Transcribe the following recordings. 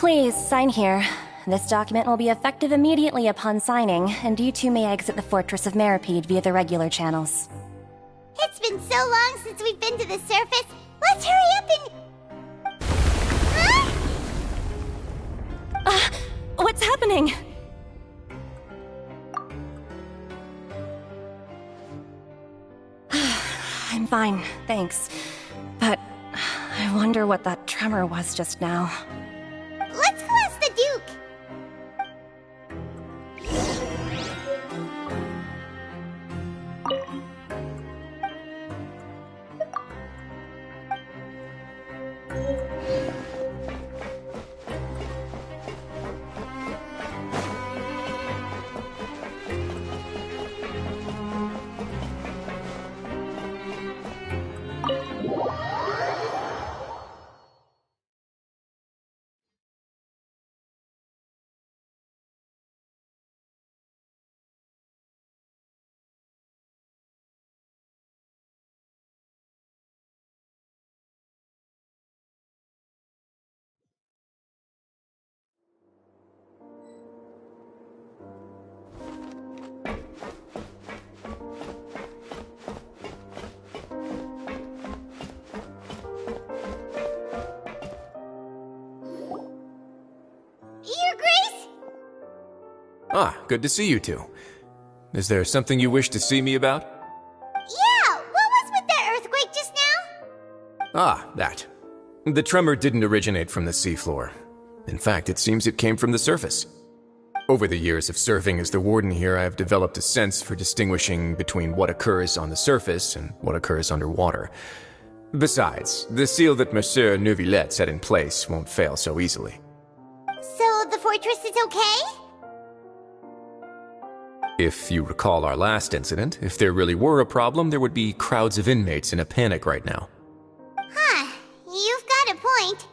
Please, sign here. This document will be effective immediately upon signing, and you two may exit the Fortress of Meripede via the regular channels. It's been so long since we've been to the surface. Let's hurry up and... Huh? What's happening? I'm fine, thanks. But I wonder what that tremor was just now. Let's go ask the Duke. Your Grace? Ah, good to see you two. Is there something you wish to see me about? Yeah, what was with that earthquake just now? Ah, that. The tremor didn't originate from the seafloor. In fact, it seems it came from the surface. Over the years of serving as the warden here, I have developed a sense for distinguishing between what occurs on the surface and what occurs underwater. Besides, the seal that Monsieur Neuvillette set in place won't fail so easily. So the fortress is okay? If you recall our last incident, if there really were a problem, there would be crowds of inmates in a panic right now. Huh, you've got a point.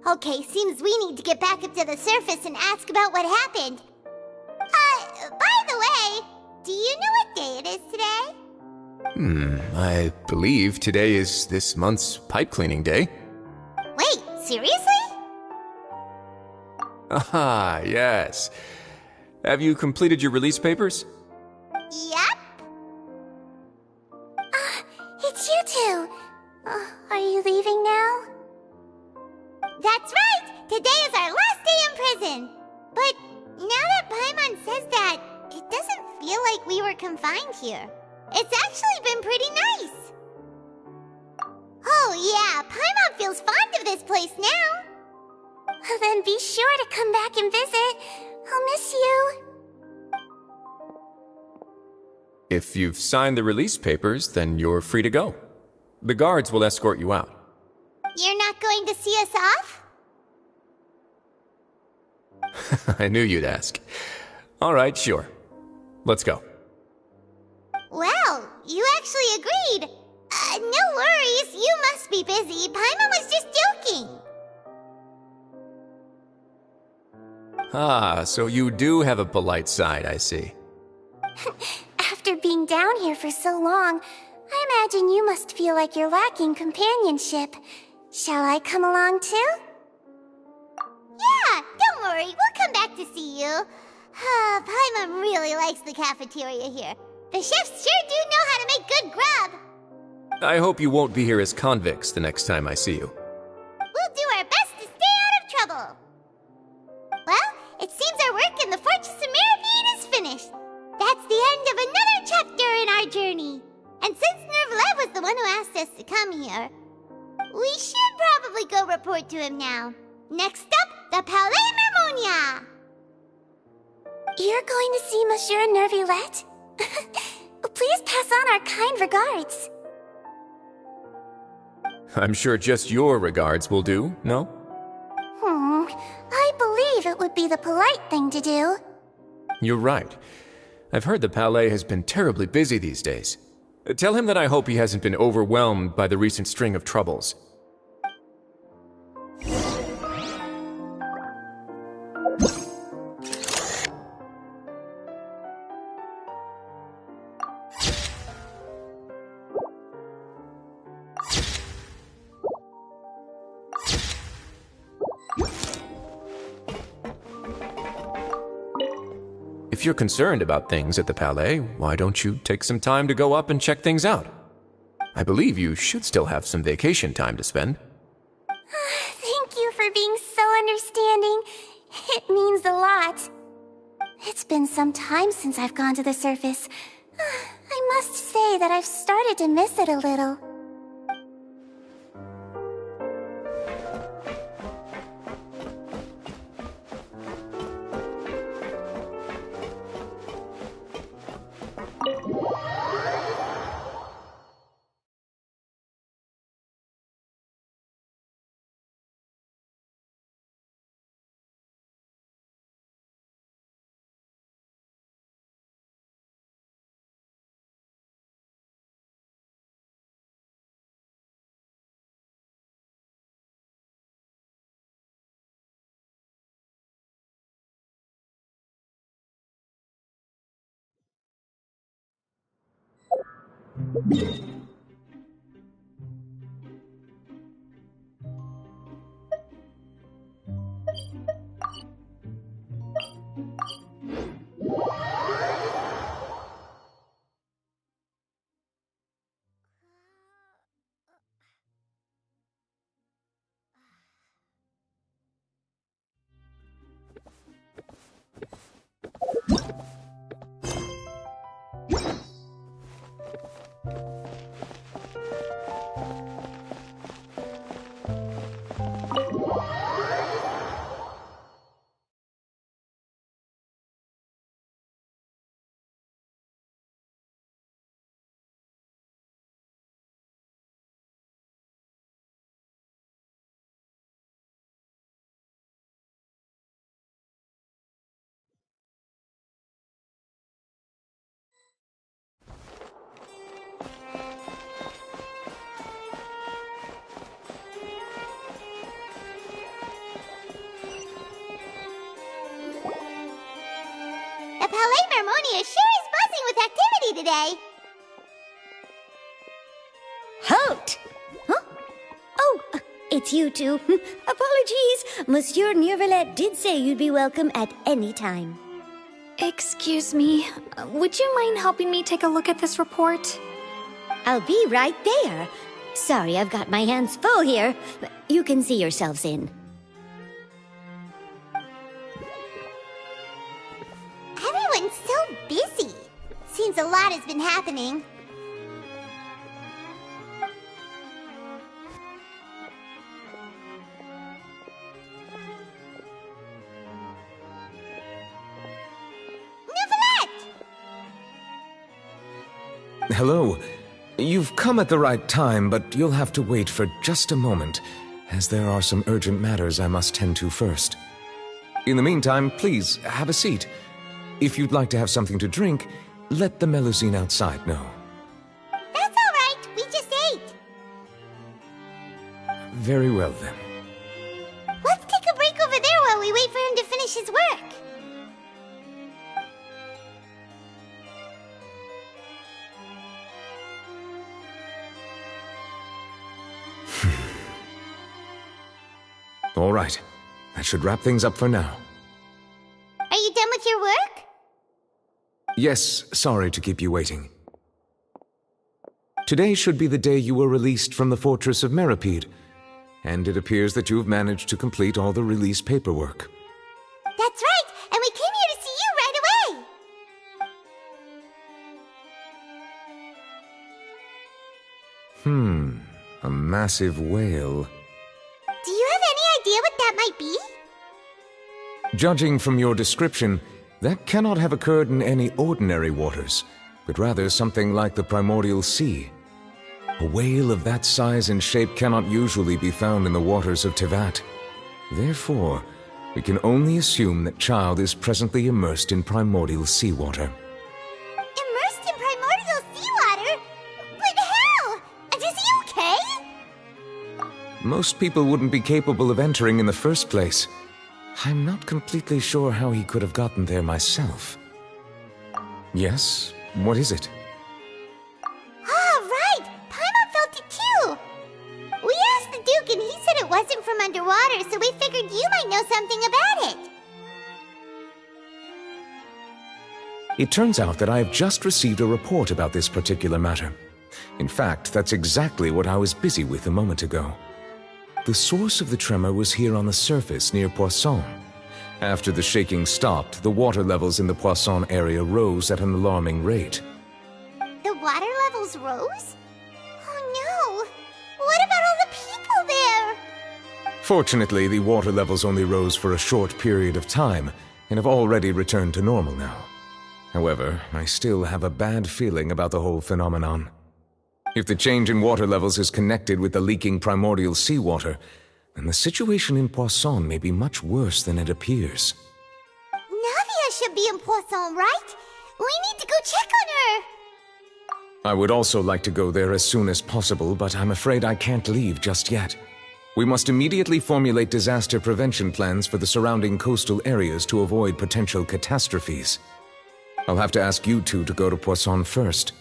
Okay, seems we need to get back up to the surface and ask about what happened. By the way, do you know what day it is today? I believe today is this month's pipe cleaning day. Wait, seriously? Ah, yes. Have you completed your release papers? Yep. It's you two. Are you leaving now? That's right! Today is our last day in prison! But now that Paimon says that, it doesn't feel like we were confined here. It's actually been pretty nice. Oh yeah, Paimon feels fond of this place now. Then be sure to come back and visit. I'll miss you. If you've signed the release papers, then you're free to go. The guards will escort you out. You're not going to see us off? I knew you'd ask. All right, sure. Let's go. Well, you actually agreed. No worries, you must be busy. Paimon was just joking. Ah, so you do have a polite side, I see. After being down here for so long, I imagine you must feel like you're lacking companionship. Shall I come along too? Yeah, don't worry, we'll come back to see you. Paimon really likes the cafeteria here. The chefs sure do know how to make good grub. I hope you won't be here as convicts the next time I see you. We'll do our best to stay out of trouble. Well, it seems our work in the Fortress of Meripede is finished. That's the end of another chapter in our journey. And since Neuvillette was the one who asked us to come here, we should probably go report to him now. Next up, the Palais Mermonia. You're going to see Monsieur Neuvillette? Please pass on our kind regards. I'm sure just your regards will do, no? I believe it would be the polite thing to do. You're right. I've heard the Palais has been terribly busy these days. Tell him that I hope he hasn't been overwhelmed by the recent string of troubles. If you're concerned about things at the Palais, why don't you take some time to go up and check things out? I believe you should still have some vacation time to spend. Thank you for being so understanding. It means a lot. It's been some time since I've gone to the surface. I must say that I've started to miss it a little. The Palais Mermonia sure is buzzing with activity today. Halt! Huh? Oh, it's you two. Apologies. Monsieur Neuvillette did say you'd be welcome at any time. Excuse me, would you mind helping me take a look at this report? I'll be right there. Sorry, I've got my hands full here. You can see yourselves in. Everyone's so busy. Seems a lot has been happening. Hello. You've come at the right time, but you'll have to wait for just a moment, as there are some urgent matters I must tend to first. In the meantime, please, have a seat. If you'd like to have something to drink, let the Melusine outside know. That's all right. We just ate. Very well, then. Let's take a break over there while we wait for him to finish his work. All right. That should wrap things up for now. Are you done with your work? Yes, sorry to keep you waiting. Today should be the day you were released from the fortress of Meripede, and it appears that you've managed to complete all the release paperwork. That's right, and we came here to see you right away. A massive whale. Do you have any idea what that might be? Judging from your description, that cannot have occurred in any ordinary waters, but rather something like the primordial sea. A whale of that size and shape cannot usually be found in the waters of Tevat. Therefore, we can only assume that Child is presently immersed in primordial seawater. Immersed in primordial seawater? But how? And is he okay? Most people wouldn't be capable of entering in the first place. I'm not completely sure how he could have gotten there myself. Yes, what is it? Ah, right! Paimon felt it too! We asked the Duke and he said it wasn't from underwater, so we figured you might know something about it. It turns out that I have just received a report about this particular matter. In fact, that's exactly what I was busy with a moment ago. The source of the tremor was here on the surface near Poisson. After the shaking stopped, the water levels in the Poisson area rose at an alarming rate. The water levels rose? Oh no! What about all the people there? Fortunately, the water levels only rose for a short period of time and have already returned to normal now. However, I still have a bad feeling about the whole phenomenon. If the change in water levels is connected with the leaking primordial seawater, then the situation in Poisson may be much worse than it appears. Navia should be in Poisson, right? We need to go check on her! I would also like to go there as soon as possible, but I'm afraid I can't leave just yet. We must immediately formulate disaster prevention plans for the surrounding coastal areas to avoid potential catastrophes. I'll have to ask you two to go to Poisson first.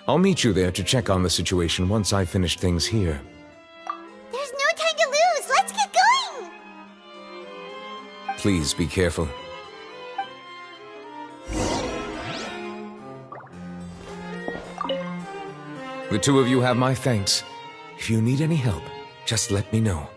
I'll meet you there to check on the situation once I've finished things here. There's no time to lose! Let's get going! Please be careful. The two of you have my thanks. If you need any help, just let me know.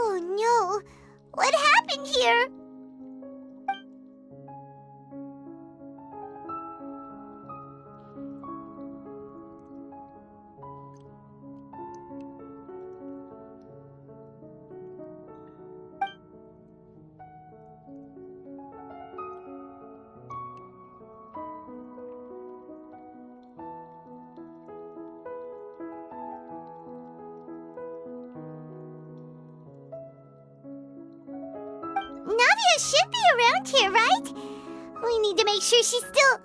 Oh no! What happened here? Navia should be around here, right? We need to make sure she's still...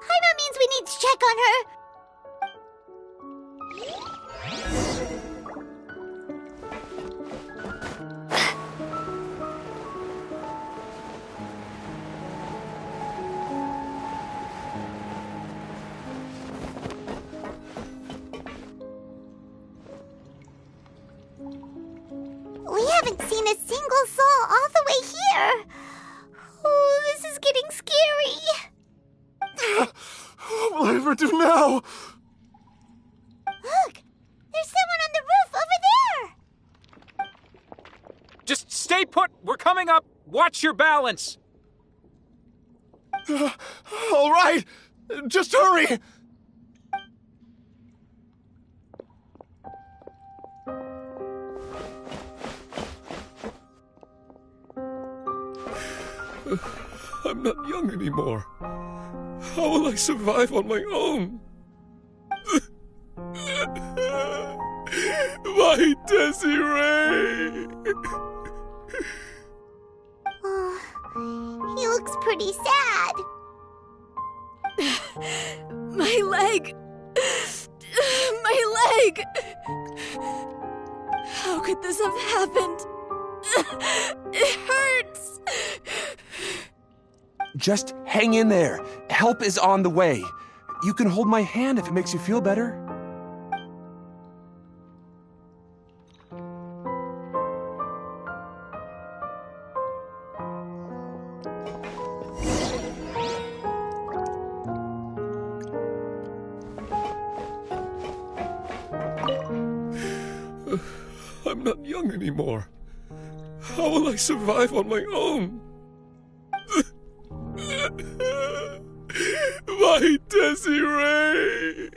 Paimon means we need to check on her. We haven't seen a single soul all the way here. Oh, this is getting scary. What will I ever do now? Look, there's someone on the roof over there. Just stay put! We're coming up! Watch your balance! All right, just hurry! I'm not young anymore. How will I survive on my own? My Desiree! Oh, he looks pretty sad. My leg! My leg! How could this have happened? It hurts! Just hang in there. Help is on the way. You can hold my hand if it makes you feel better. I'm not young anymore. How will I survive on my own? My My Desiree!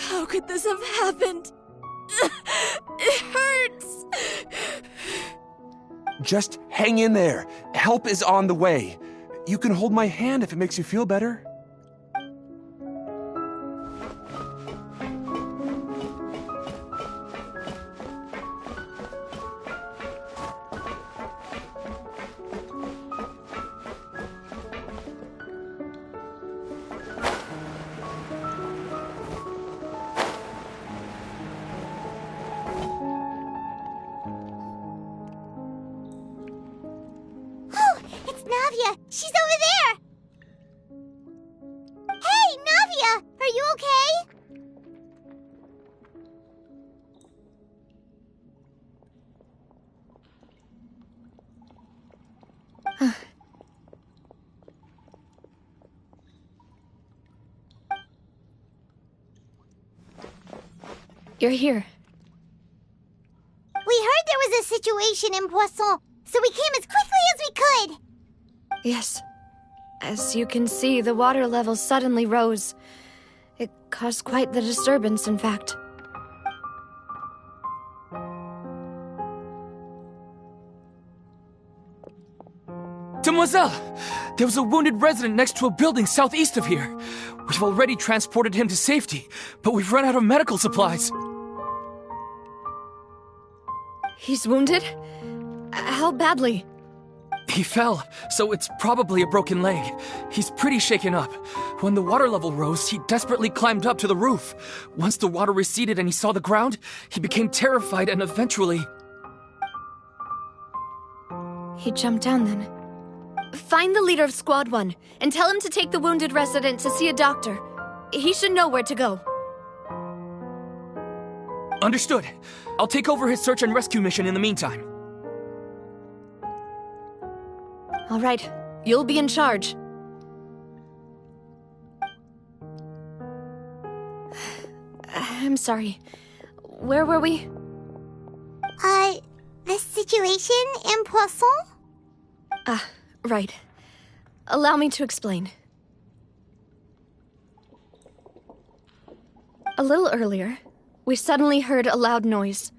How could this have happened? It hurts! Just hang in there. Help is on the way. You can hold my hand if it makes you feel better. She's over there! Hey, Navia! Are you okay? You're here. We heard there was a situation in Poisson, so we came as quickly as we could! Yes. As you can see, the water level suddenly rose. It caused quite the disturbance, in fact. Demoiselle! There was a wounded resident next to a building southeast of here. We've already transported him to safety, but we've run out of medical supplies. He's wounded? How badly? He fell, so it's probably a broken leg. He's pretty shaken up. When the water level rose, he desperately climbed up to the roof. Once the water receded and he saw the ground, he became terrified and eventually... He jumped down then. Find the leader of Squad 1 and tell him to take the wounded resident to see a doctor. He should know where to go. Understood. I'll take over his search and rescue mission in the meantime. All right, you'll be in charge. I'm sorry. Where were we? The situation in Poisson? Right. Allow me to explain. A little earlier, we suddenly heard a loud noise.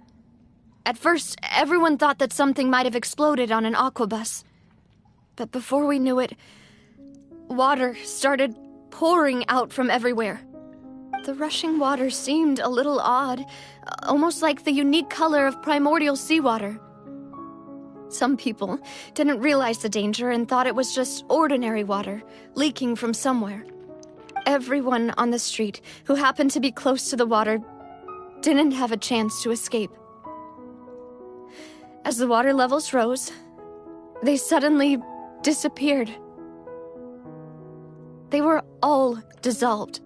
At first, everyone thought that something might have exploded on an aquabus. But before we knew it, water started pouring out from everywhere. The rushing water seemed a little odd, almost like the unique color of primordial seawater. Some people didn't realize the danger and thought it was just ordinary water, leaking from somewhere. Everyone on the street who happened to be close to the water didn't have a chance to escape. As the water levels rose, they suddenly disappeared. They were all dissolved.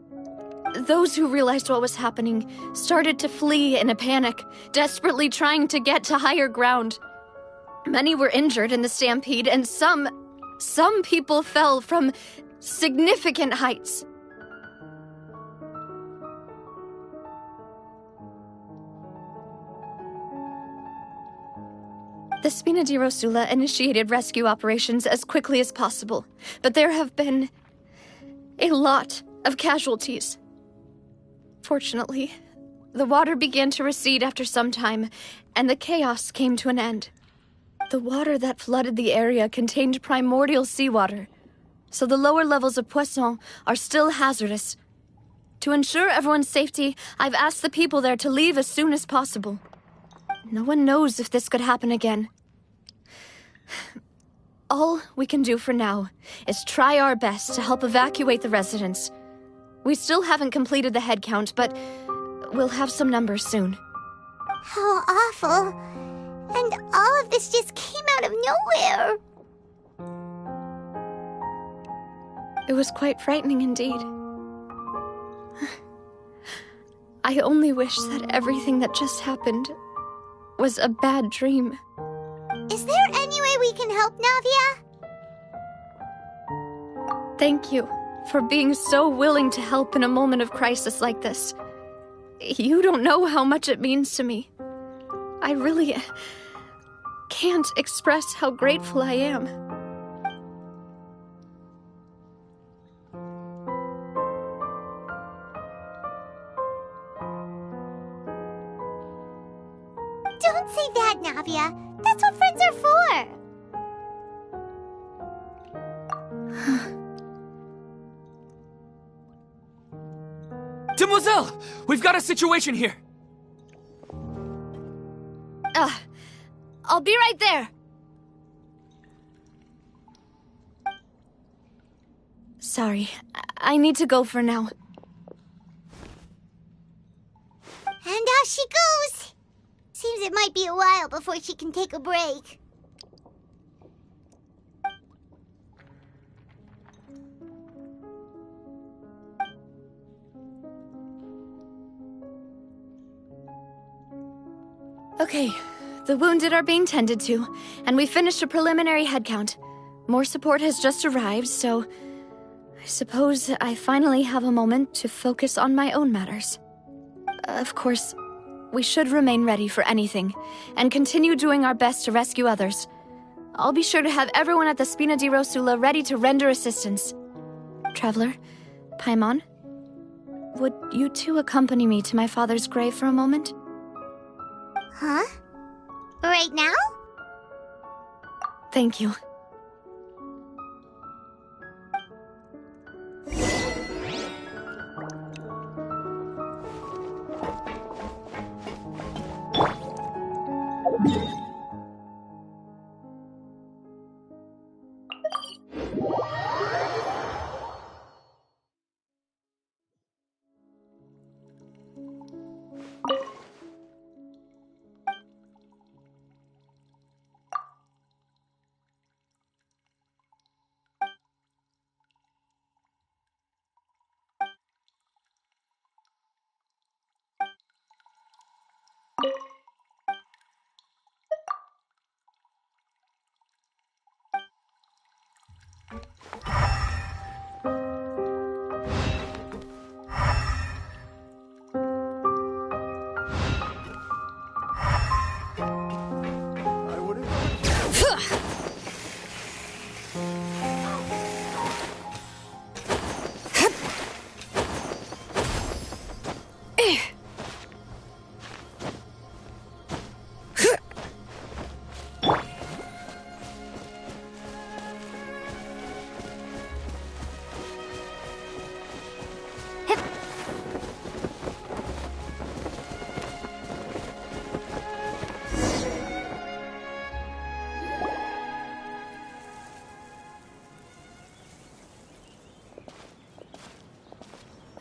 Those who realized what was happening started to flee in a panic, desperately trying to get to higher ground. Many were injured in the stampede, and some people fell from significant heights. The Spina di Rosula initiated rescue operations as quickly as possible, but there have been a lot of casualties. Fortunately, the water began to recede after some time, and the chaos came to an end. The water that flooded the area contained primordial seawater, so the lower levels of Poisson are still hazardous. To ensure everyone's safety, I've asked the people there to leave as soon as possible. No one knows if this could happen again. All we can do for now is try our best to help evacuate the residents. We still haven't completed the head count, but we'll have some numbers soon. How awful. this just came out of nowhere. It was quite frightening indeed. I only wish that everything that just happened was a bad dream. Is there any way we can help, Navia? Thank you for being so willing to help in a moment of crisis like this. You don't know how much it means to me. I really can't express how grateful I am. Don't say that, Navia. That's what friends are for. Demoiselle! We've got a situation here! I'll be right there. Sorry, I need to go for now. And off she goes. Seems it might be a while before she can take a break. Okay, the wounded are being tended to, and we finished a preliminary head count. More support has just arrived, so I suppose I finally have a moment to focus on my own matters. Of course, we should remain ready for anything, and continue doing our best to rescue others. I'll be sure to have everyone at the Spina di Rosula ready to render assistance. Traveler, Paimon, would you two accompany me to my father's grave for a moment? Huh? Right now? Thank you.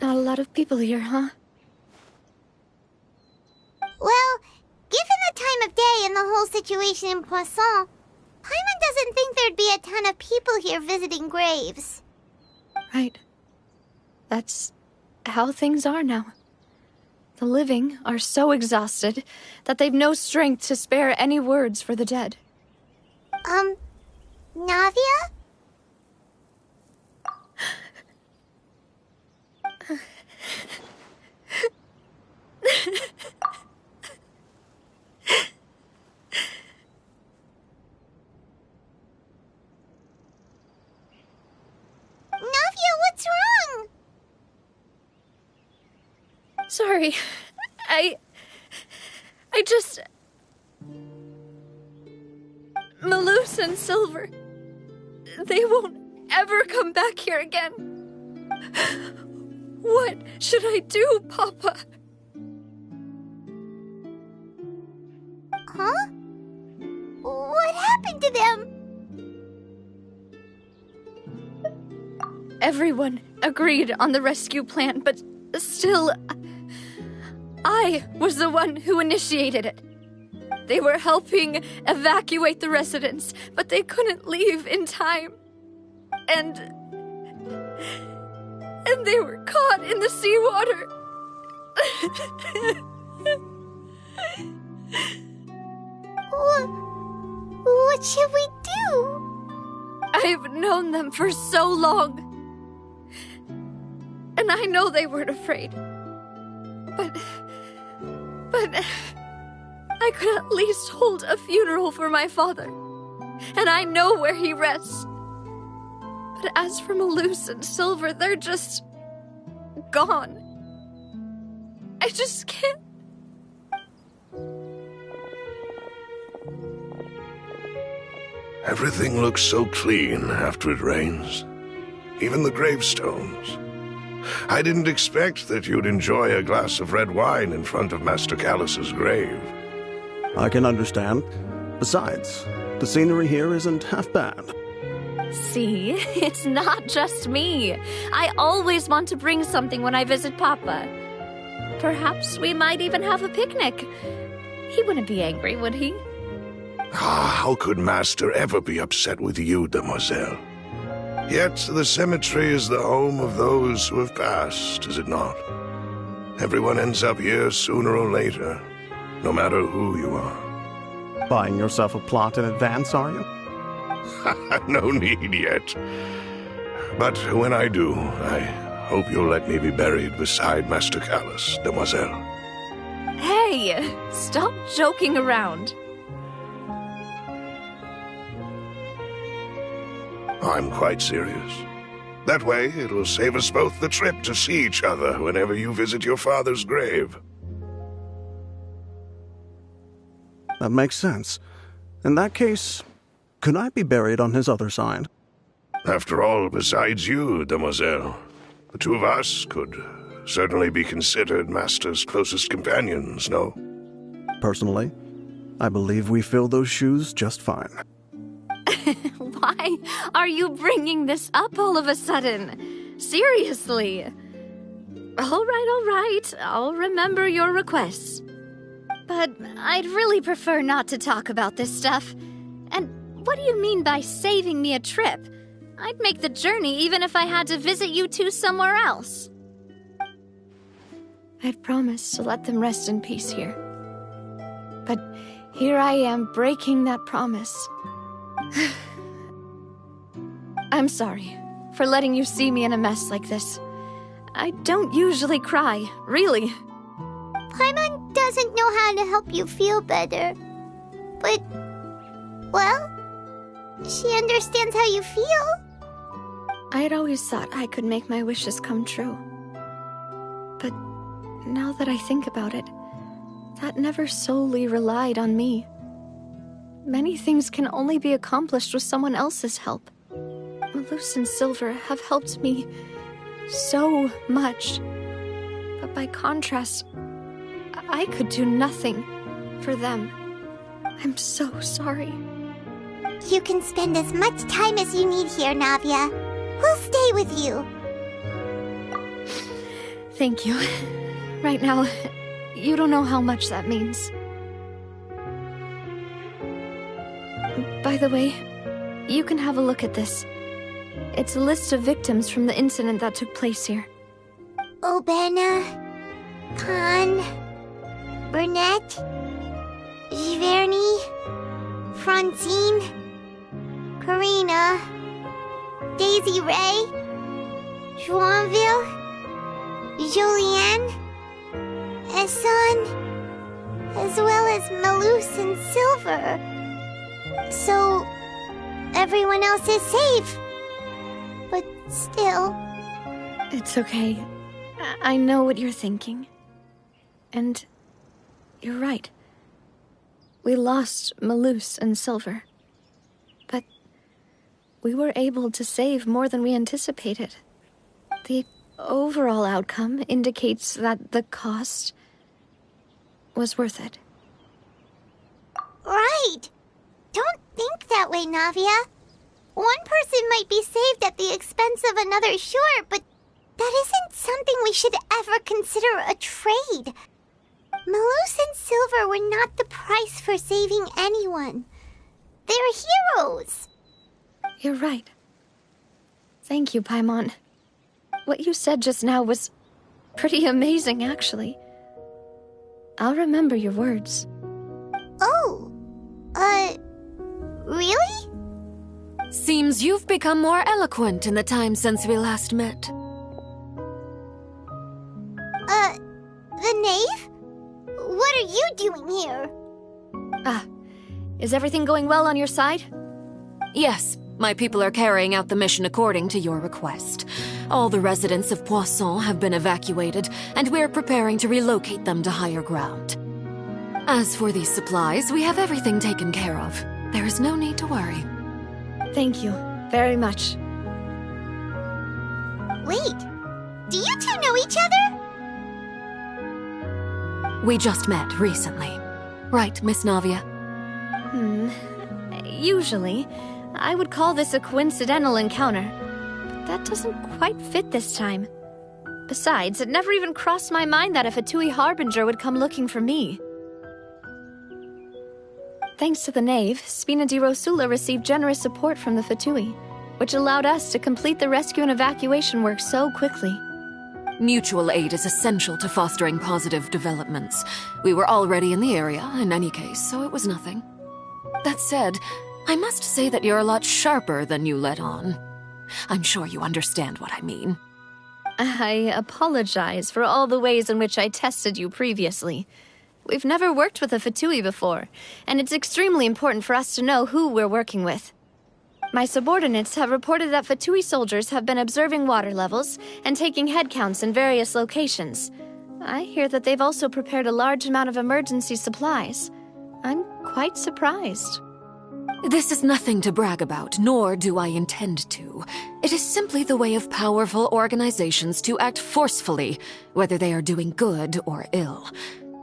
Not a lot of people here, huh? Well, given the time of day and the whole situation in Poisson, Paimon doesn't think there'd be a ton of people here visiting graves. Right. That's how things are now. The living are so exhausted that they've no strength to spare any words for the dead. Navia? Navia, what's wrong? Sorry. I just... Malus and Silver, they won't ever come back here again. What should I do, Papa? Huh? What happened to them? Everyone agreed on the rescue plan, but still, I was the one who initiated it. They were helping evacuate the residents, but they couldn't leave in time. And they were caught in the seawater. What should we do? I've known them for so long. And I know they weren't afraid. But I could at least hold a funeral for my father. And I know where he rests. But as for Malus and Silver, they're just gone. I just can't. Everything looks so clean after it rains. Even the gravestones. I didn't expect that you'd enjoy a glass of red wine in front of Master Callus's grave. I can understand. Besides, the scenery here isn't half bad. See, it's not just me. I always want to bring something when I visit Papa. Perhaps we might even have a picnic. He wouldn't be angry, would he? How could Master ever be upset with you, demoiselle? Yet the cemetery is the home of those who have passed, is it not? Everyone ends up here sooner or later, no matter who you are. Buying yourself a plot in advance, are you? No need yet. But when I do, I hope you'll let me be buried beside Master Callus, demoiselle. Hey, stop joking around. I'm quite serious. That way, it'll save us both the trip to see each other whenever you visit your father's grave. That makes sense. In that case, could I be buried on his other side? After all, besides you, demoiselle, the two of us could certainly be considered Master's closest companions, no? Personally, I believe we fill those shoes just fine. Why are you bringing this up all of a sudden? Seriously. All right. I'll remember your requests. But I'd really prefer not to talk about this stuff. And what do you mean by saving me a trip? I'd make the journey even if I had to visit you two somewhere else. I'd promised to let them rest in peace here. But here I am breaking that promise. I'm sorry for letting you see me in a mess like this. I don't usually cry, really. Paimon doesn't know how to help you feel better. But, well, she understands how you feel. I had always thought I could make my wishes come true. But now that I think about it, that never solely relied on me. Many things can only be accomplished with someone else's help. Malus and Silver have helped me so much. But by contrast, I could do nothing for them. I'm so sorry. You can spend as much time as you need here, Navia. We'll stay with you. Thank you. Right now, you don't know how much that means. By the way, you can have a look at this. It's a list of victims from the incident that took place here. Obena, Khan, Burnett, Giverny, Francine, Karina, Daisy Ray, Joinville, Julianne, Esson, as well as Malus and Silver. So, everyone else is safe. But still... It's okay. I know what you're thinking. And you're right. We lost Malus and Silver. But we were able to save more than we anticipated. The overall outcome indicates that the cost was worth it. Right! Don't think that way, Navia. One person might be saved at the expense of another, sure, but that isn't something we should ever consider a trade. Malus and Silver were not the price for saving anyone. They're heroes. You're right. Thank you, Paimon. What you said just now was pretty amazing, actually. I'll remember your words. Oh, really? Seems you've become more eloquent in the time since we last met. The knave? What are you doing here? Is everything going well on your side? Yes, my people are carrying out the mission according to your request. All the residents of Poisson have been evacuated, and we're preparing to relocate them to higher ground. As for these supplies, we have everything taken care of. There is no need to worry. Thank you very much. Wait, do you two know each other? We just met recently. Right, Miss Navia? Usually, I would call this a coincidental encounter. But that doesn't quite fit this time. Besides, it never even crossed my mind that a Fatui Harbinger would come looking for me. Thanks to the Knave, Spina di Rosula received generous support from the Fatui, which allowed us to complete the rescue and evacuation work so quickly. Mutual aid is essential to fostering positive developments. We were already in the area, in any case, so it was nothing. That said, I must say that you're a lot sharper than you let on. I'm sure you understand what I mean. I apologize for all the ways in which I tested you previously. We've never worked with a Fatui before, and it's extremely important for us to know who we're working with. My subordinates have reported that Fatui soldiers have been observing water levels and taking head counts in various locations. I hear that they've also prepared a large amount of emergency supplies. I'm quite surprised. This is nothing to brag about, nor do I intend to. It is simply the way of powerful organizations to act forcefully, whether they are doing good or ill.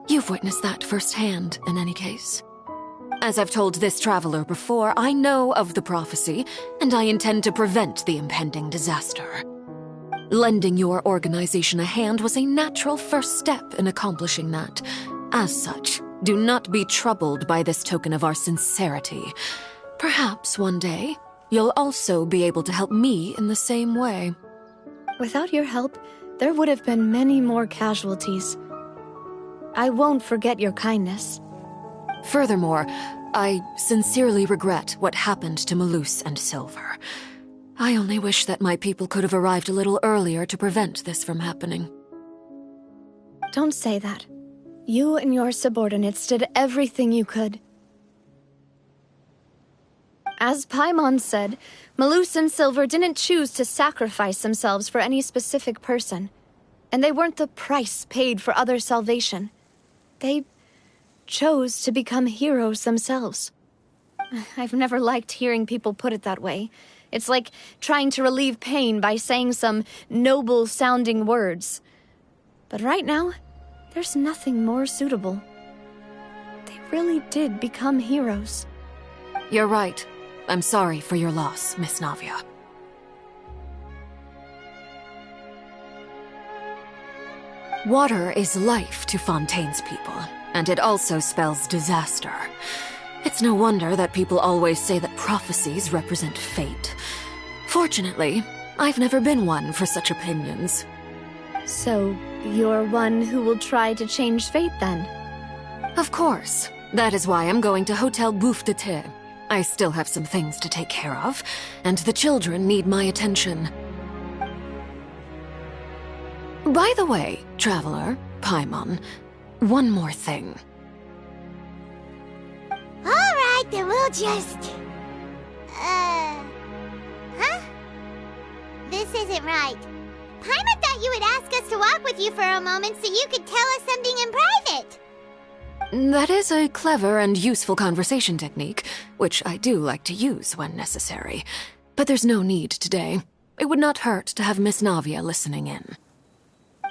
You've witnessed that firsthand, in any case. As I've told this traveler before, I know of the prophecy, and I intend to prevent the impending disaster. Lending your organization a hand was a natural first step in accomplishing that. As such, do not be troubled by this token of our sincerity. Perhaps one day, you'll also be able to help me in the same way. Without your help, there would have been many more casualties. I won't forget your kindness. Furthermore, I sincerely regret what happened to Malus and Silver. I only wish that my people could have arrived a little earlier to prevent this from happening. Don't say that. You and your subordinates did everything you could. As Paimon said, Malus and Silver didn't choose to sacrifice themselves for any specific person. And they weren't the price paid for other salvation. They chose to become heroes themselves. I've never liked hearing people put it that way. It's like trying to relieve pain by saying some noble-sounding words. But right now, there's nothing more suitable. They really did become heroes. You're right. I'm sorry for your loss, Miss Navia. Water is life to Fontaine's people, and it also spells disaster. It's no wonder that people always say that prophecies represent fate. Fortunately, I've never been one for such opinions. So, you're one who will try to change fate, then? Of course. That is why I'm going to Hotel Bouffe de Thé. I still have some things to take care of, and the children need my attention. By the way, Traveler, Paimon, one more thing. Alright, then we'll just... Huh? This isn't right. Paimon thought you would ask us to walk with you for a moment so you could tell us something in private. That is a clever and useful conversation technique, which I do like to use when necessary. But there's no need today. It would not hurt to have Miss Navia listening in.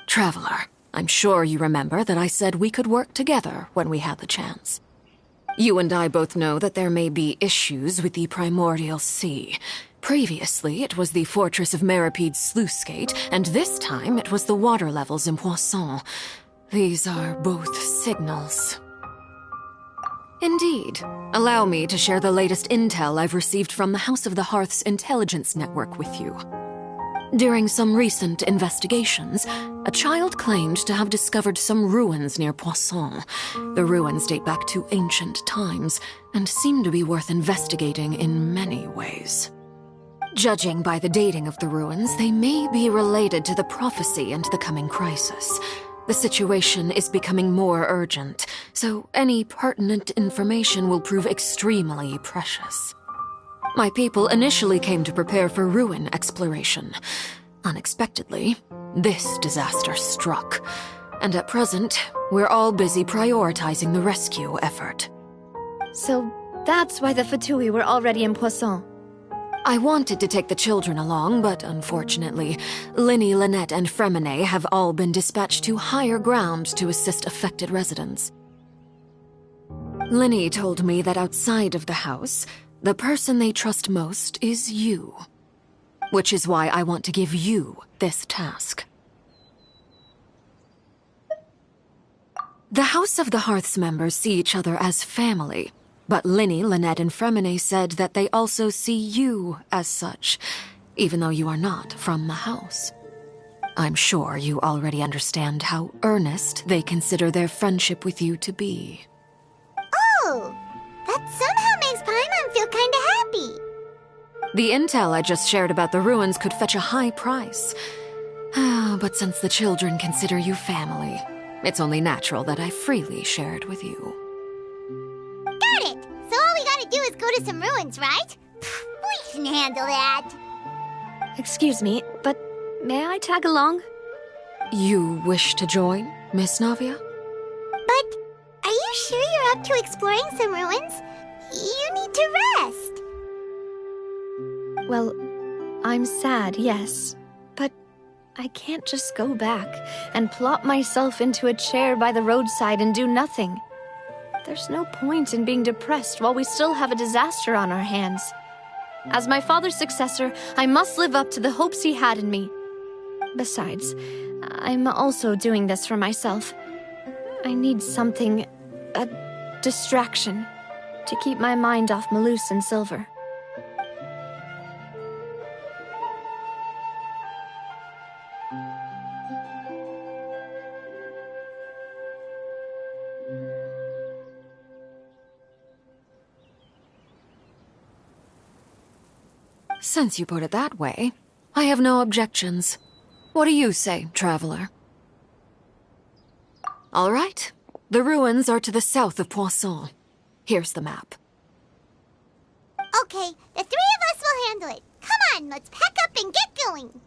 Traveler, I'm sure you remember that I said we could work together when we had the chance. You and I both know that there may be issues with the Primordial Sea. Previously, it was the fortress of Maripede's sluice gate, and this time it was the water levels in Poisson. These are both signals. Indeed. Allow me to share the latest intel I've received from the House of the Hearth's intelligence network with you. During some recent investigations, a child claimed to have discovered some ruins near Poisson. The ruins date back to ancient times and seem to be worth investigating in many ways. Judging by the dating of the ruins, they may be related to the prophecy and the coming crisis. The situation is becoming more urgent, so any pertinent information will prove extremely precious. My people initially came to prepare for ruin exploration. Unexpectedly, this disaster struck, and at present, we're all busy prioritizing the rescue effort. So that's why the Fatui were already in Poisson. I wanted to take the children along, but unfortunately, Linny, Lynette, and Fremine have all been dispatched to higher ground to assist affected residents. Linny told me that outside of the house, the person they trust most is you. Which is why I want to give you this task. The House of the Hearth's members see each other as family, but Linny, Lynette, and Fremine said that they also see you as such, even though you are not from the house. I'm sure you already understand how earnest they consider their friendship with you to be. Oh, that somehow makes Paimon feel kinda happy. The intel I just shared about the ruins could fetch a high price. But since the children consider you family, it's only natural that I freely share it with you. Got it! So all we gotta do is go to some ruins, right? We can handle that. Excuse me, but may I tag along? You wish to join, Miss Navia? But are you sure you're up to exploring some ruins? You need to rest. Well, I'm sad, yes. But I can't just go back and plop myself into a chair by the roadside and do nothing. There's no point in being depressed while we still have a disaster on our hands. As my father's successor, I must live up to the hopes he had in me. Besides, I'm also doing this for myself. I need something, a distraction, to keep my mind off Malus and Silver. Since you put it that way, I have no objections. What do you say, traveler? All right. The ruins are to the south of Poisson. Here's the map. Okay, the three of us will handle it. Come on, let's pack up and get going.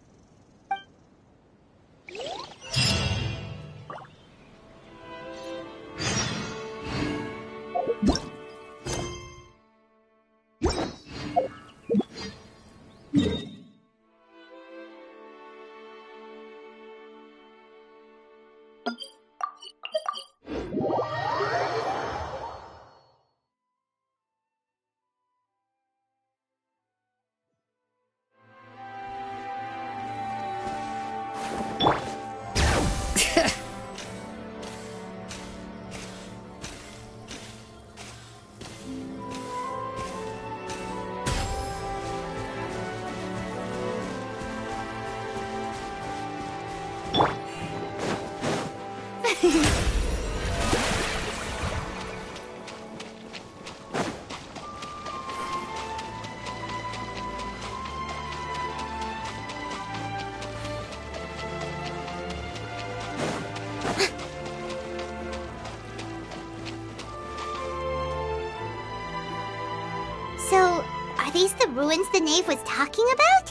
So, are these the ruins the knave was talking about?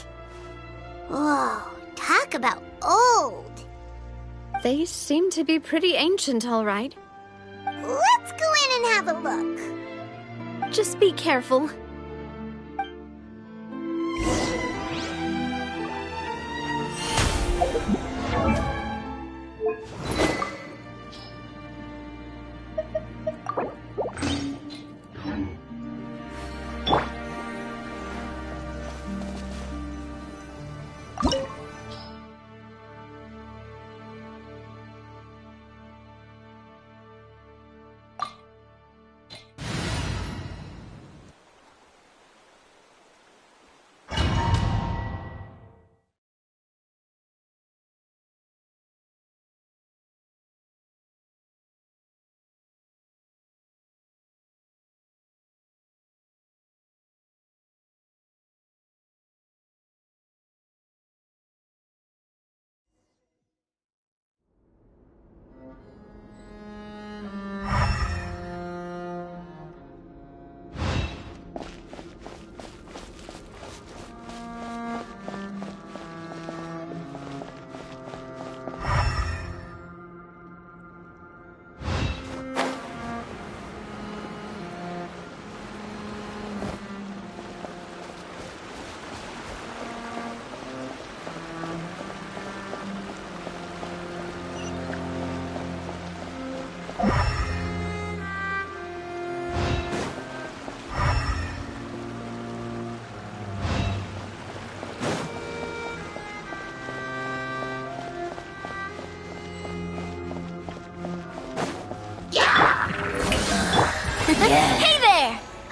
Whoa, talk about old. They seem to be pretty ancient, all right. Let's go in and have a look. Just be careful.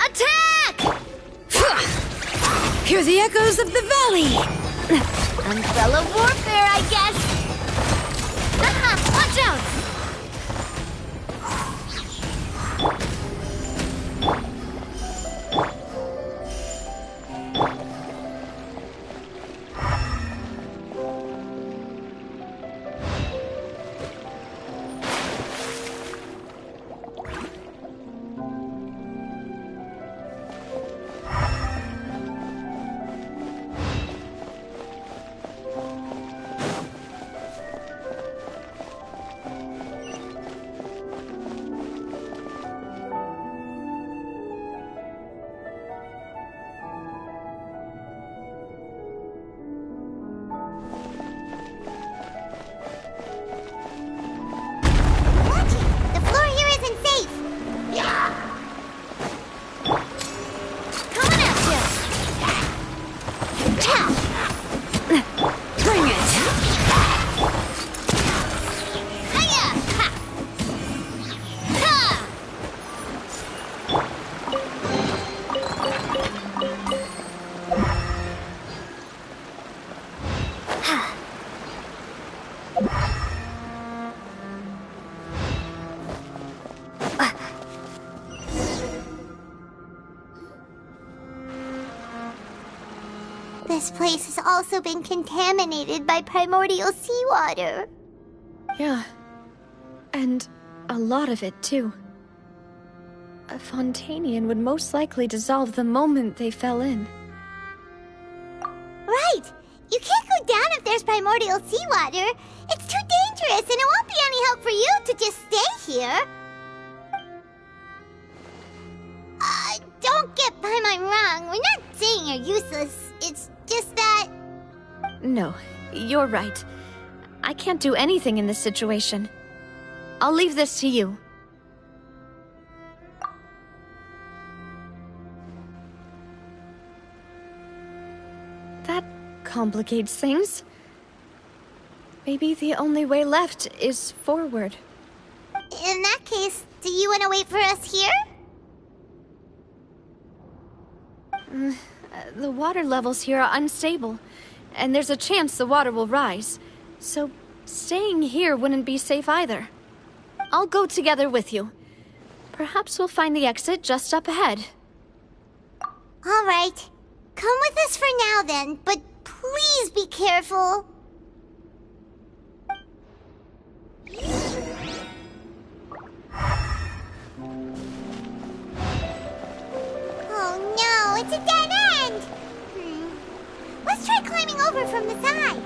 Attack! Hear the echoes of the valley! Umbrella warfare, I guess! Haha, watch out! This place has also been contaminated by primordial seawater. Yeah. And a lot of it, too. A Fontanian would most likely dissolve the moment they fell in. Right! You can't go down if there's primordial seawater. It's too dangerous, and it won't be any help for you to just stay here. Don't get by my wrong. We're not saying you're useless. It's just that... No, you're right. I can't do anything in this situation. I'll leave this to you. That complicates things. Maybe the only way left is forward. In that case, do you want to wait for us here? The water levels here are unstable, and there's a chance the water will rise. So staying here wouldn't be safe either. I'll go together with you. Perhaps we'll find the exit just up ahead. All right. Come with us for now then, but please be careful. Oh no, it's a dead end! Let's try climbing over from the side.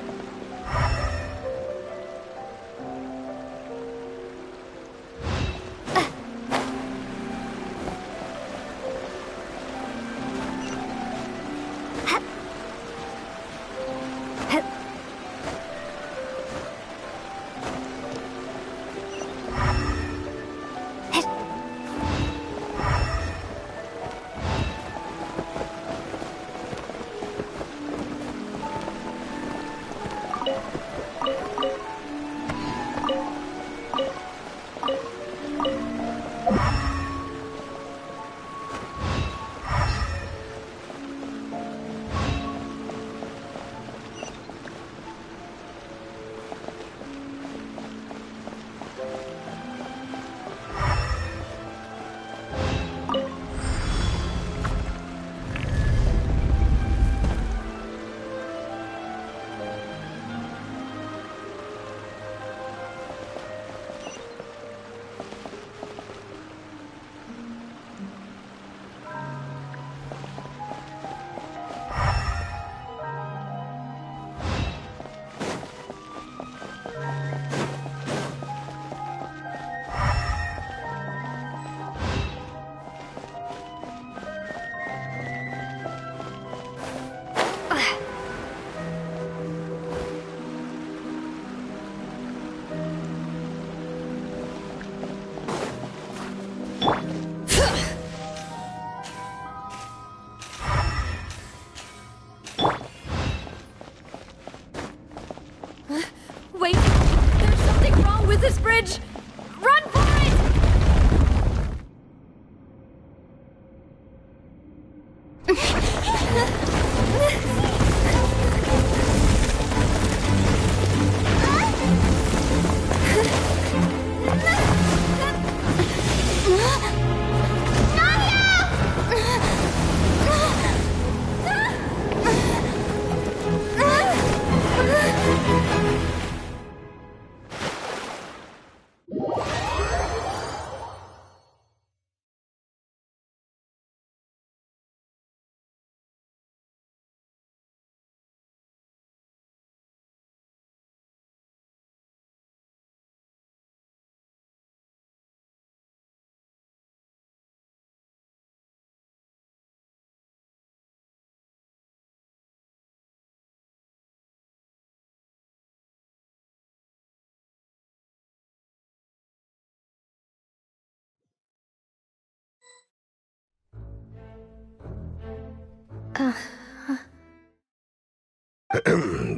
Wait! There's something wrong with this bridge! Run for it!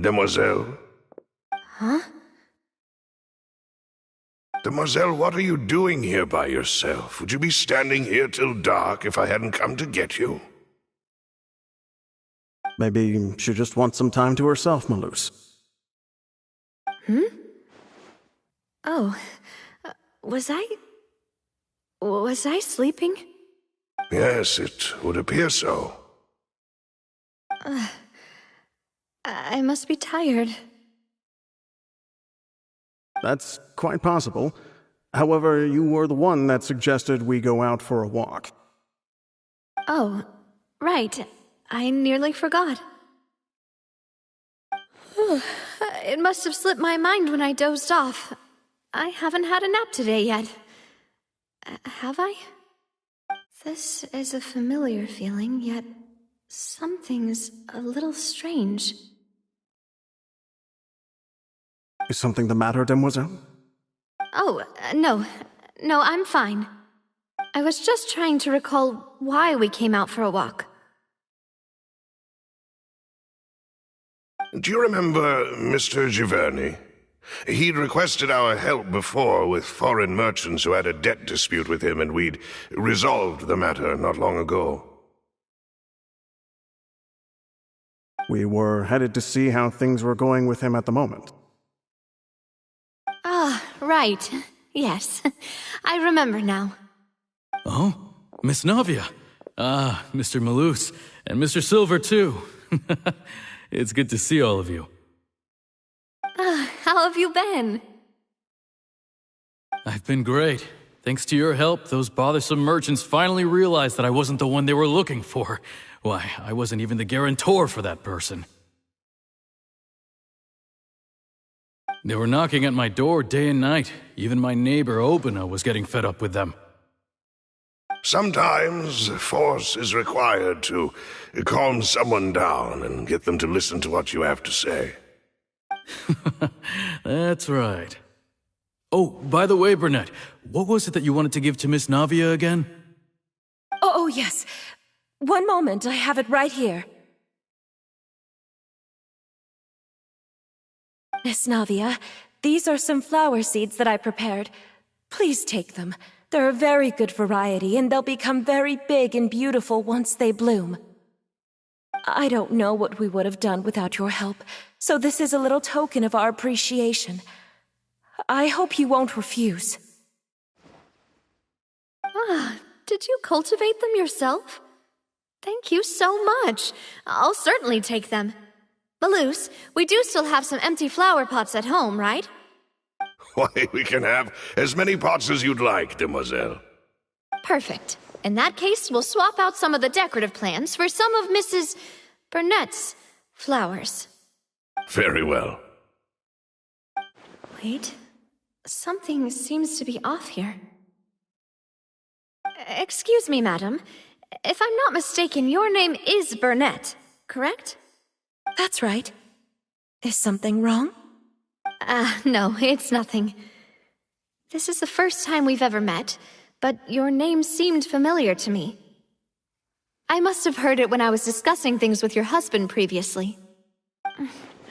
Demoiselle? Huh? Demoiselle, what are you doing here by yourself? Would you be standing here till dark if I hadn't come to get you? Maybe she just wants some time to herself, Maloose. Hmm? Oh, was I sleeping? Yes, it would appear so. I must be tired. That's quite possible. However, you were the one that suggested we go out for a walk. Oh, right. I nearly forgot. It must have slipped my mind when I dozed off. I haven't had a nap today yet. Have I? This is a familiar feeling, yet something's a little strange. Is something the matter, Demoiselle? Oh, no. No, I'm fine. I was just trying to recall why we came out for a walk. Do you remember Mr. Giverny? He'd requested our help before with foreign merchants who had a debt dispute with him, and we'd resolved the matter not long ago. We were headed to see how things were going with him at the moment. Ah, right. Yes. I remember now. Oh, Miss Navia. Ah, Mr. Maloose. And Mr. Silver, too. It's good to see all of you. How have you been? I've been great. Thanks to your help, those bothersome merchants finally realized that I wasn't the one they were looking for. Why, I wasn't even the guarantor for that person. They were knocking at my door day and night. Even my neighbor Obina was getting fed up with them. Sometimes force is required to calm someone down and get them to listen to what you have to say. That's right. Oh, by the way, Burnett, what was it that you wanted to give to Miss Navia again? Oh, yes. One moment, I have it right here. Miss Navia, these are some flower seeds that I prepared. Please take them. They're a very good variety, and they'll become very big and beautiful once they bloom. I don't know what we would have done without your help, so this is a little token of our appreciation. I hope you won't refuse. Ah, did you cultivate them yourself? Thank you so much. I'll certainly take them. Maloose, we do still have some empty flower pots at home, right? Why, we can have as many pots as you'd like, demoiselle. Perfect. In that case, we'll swap out some of the decorative plants for some of Mrs. Burnett's flowers. Very well. Wait. Something seems to be off here. Excuse me, madam. If I'm not mistaken, your name is Burnett, correct? That's right. Is something wrong? No, it's nothing. This is the first time we've ever met, but your name seemed familiar to me. I must have heard it when I was discussing things with your husband previously.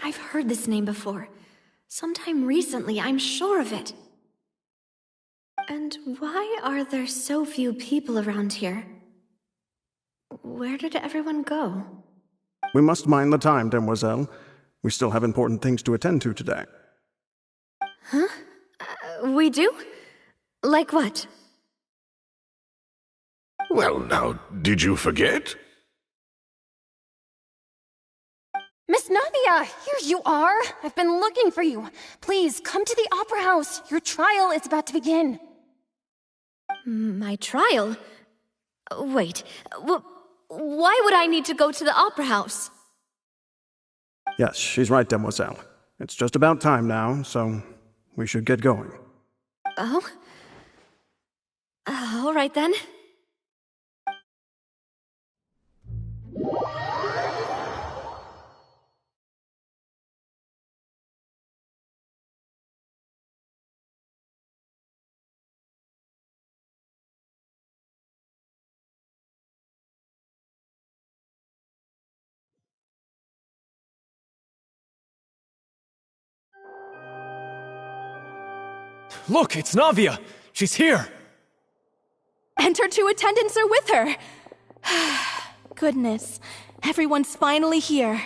I've heard this name before. Sometime recently, I'm sure of it. And why are there so few people around here? Where did everyone go? We must mind the time, demoiselle. We still have important things to attend to today. Huh? We do? Like what? Well, now, did you forget? Miss Navia, here you are. I've been looking for you. Please, come to the Opera House. Your trial is about to begin. My trial? Wait, why would I need to go to the Opera House? Yes, she's right, demoiselle. It's just about time now, so we should get going. Oh? All right then. Look, it's Navia! She's here! And her two attendants are with her! Goodness, everyone's finally here.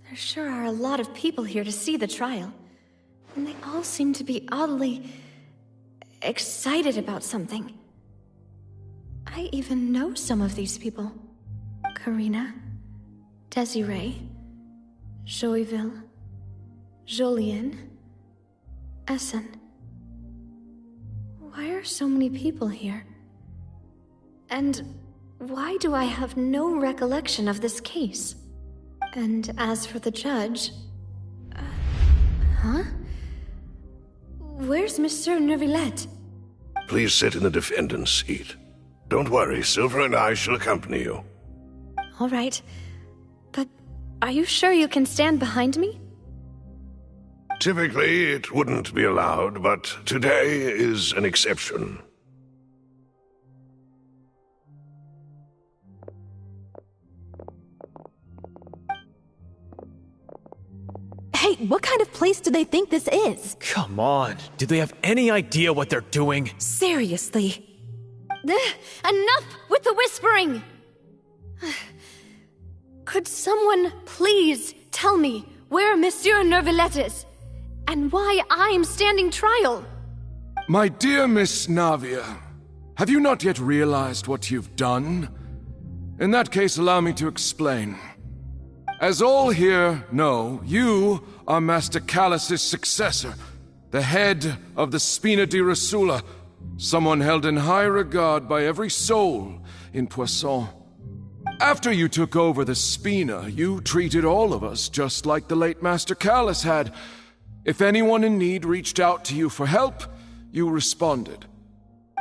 There sure are a lot of people here to see the trial. And they all seem to be oddly excited about something. I even know some of these people. Karina, Desiree, Joyville, Jolien, Essen. Why are so many people here? And why do I have no recollection of this case? And as for the judge... huh? Where's Monsieur Neuvillette? Please sit in the defendant's seat. Don't worry, Silver and I shall accompany you. All right. But are you sure you can stand behind me? Typically, it wouldn't be allowed, but today is an exception. Hey, what kind of place do they think this is? Come on, do they have any idea what they're doing? Seriously. Enough with the whispering! Could someone please tell me where Monsieur Neuvillette is? And why I'm standing trial? My dear Miss Navia, have you not yet realized what you've done? In that case, allow me to explain. As all here know, you are Master Callus's successor, the head of the Spina di Rosula, someone held in high regard by every soul in Poisson. After you took over the Spina, you treated all of us just like the late Master Callus had. If anyone in need reached out to you for help, you responded.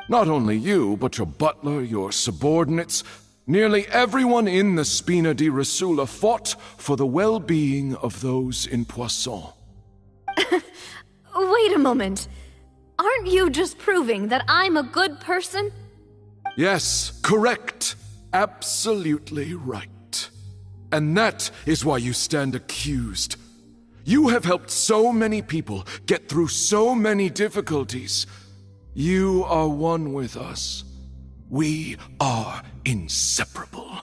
Not only you, but your butler, your subordinates, nearly everyone in the Spina di Rosula fought for the well-being of those in Poisson. Wait a moment. Aren't you just proving that I'm a good person? Yes, correct. Absolutely right. And that is why you stand accused. You have helped so many people get through so many difficulties. You are one with us. We are inseparable.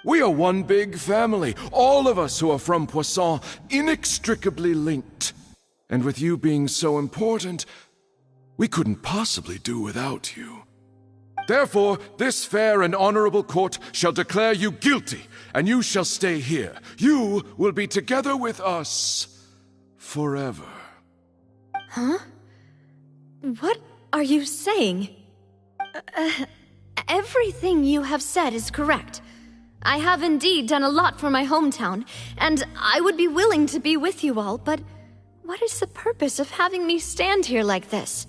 We are one big family, all of us who are from Poisson, inextricably linked. And with you being so important, we couldn't possibly do without you. Therefore, this fair and honorable court shall declare you guilty, and you shall stay here. You will be together with us forever. Huh? What are you saying? Everything you have said is correct. I have indeed done a lot for my hometown, and I would be willing to be with you all, but what is the purpose of having me stand here like this?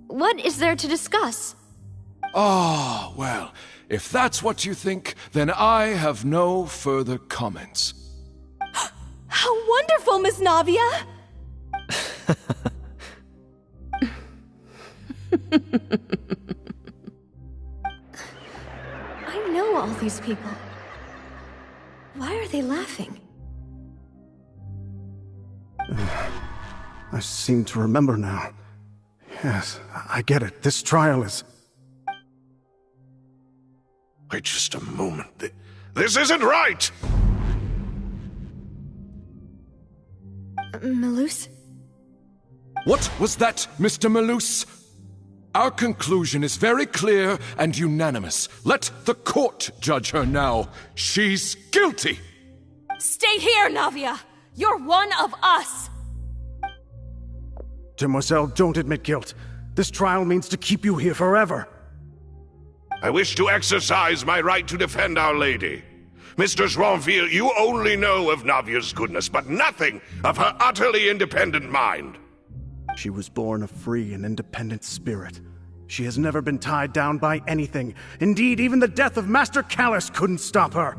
What is there to discuss? Ah, well, if that's what you think, then I have no further comments. How wonderful, Miss Navia! I know all these people. Why are they laughing? I seem to remember now. Yes, I get it. This trial is... Wait just a moment. This isn't right! Malus? What was that, Mr. Malus? Our conclusion is very clear and unanimous. Let the court judge her now. She's guilty! Stay here, Navia! You're one of us! Demoiselle, don't admit guilt. This trial means to keep you here forever. I wish to exercise my right to defend Our Lady. Mr. Joinville, you only know of Navia's goodness, but nothing of her utterly independent mind. She was born a free and independent spirit. She has never been tied down by anything. Indeed, even the death of Master Callus couldn't stop her.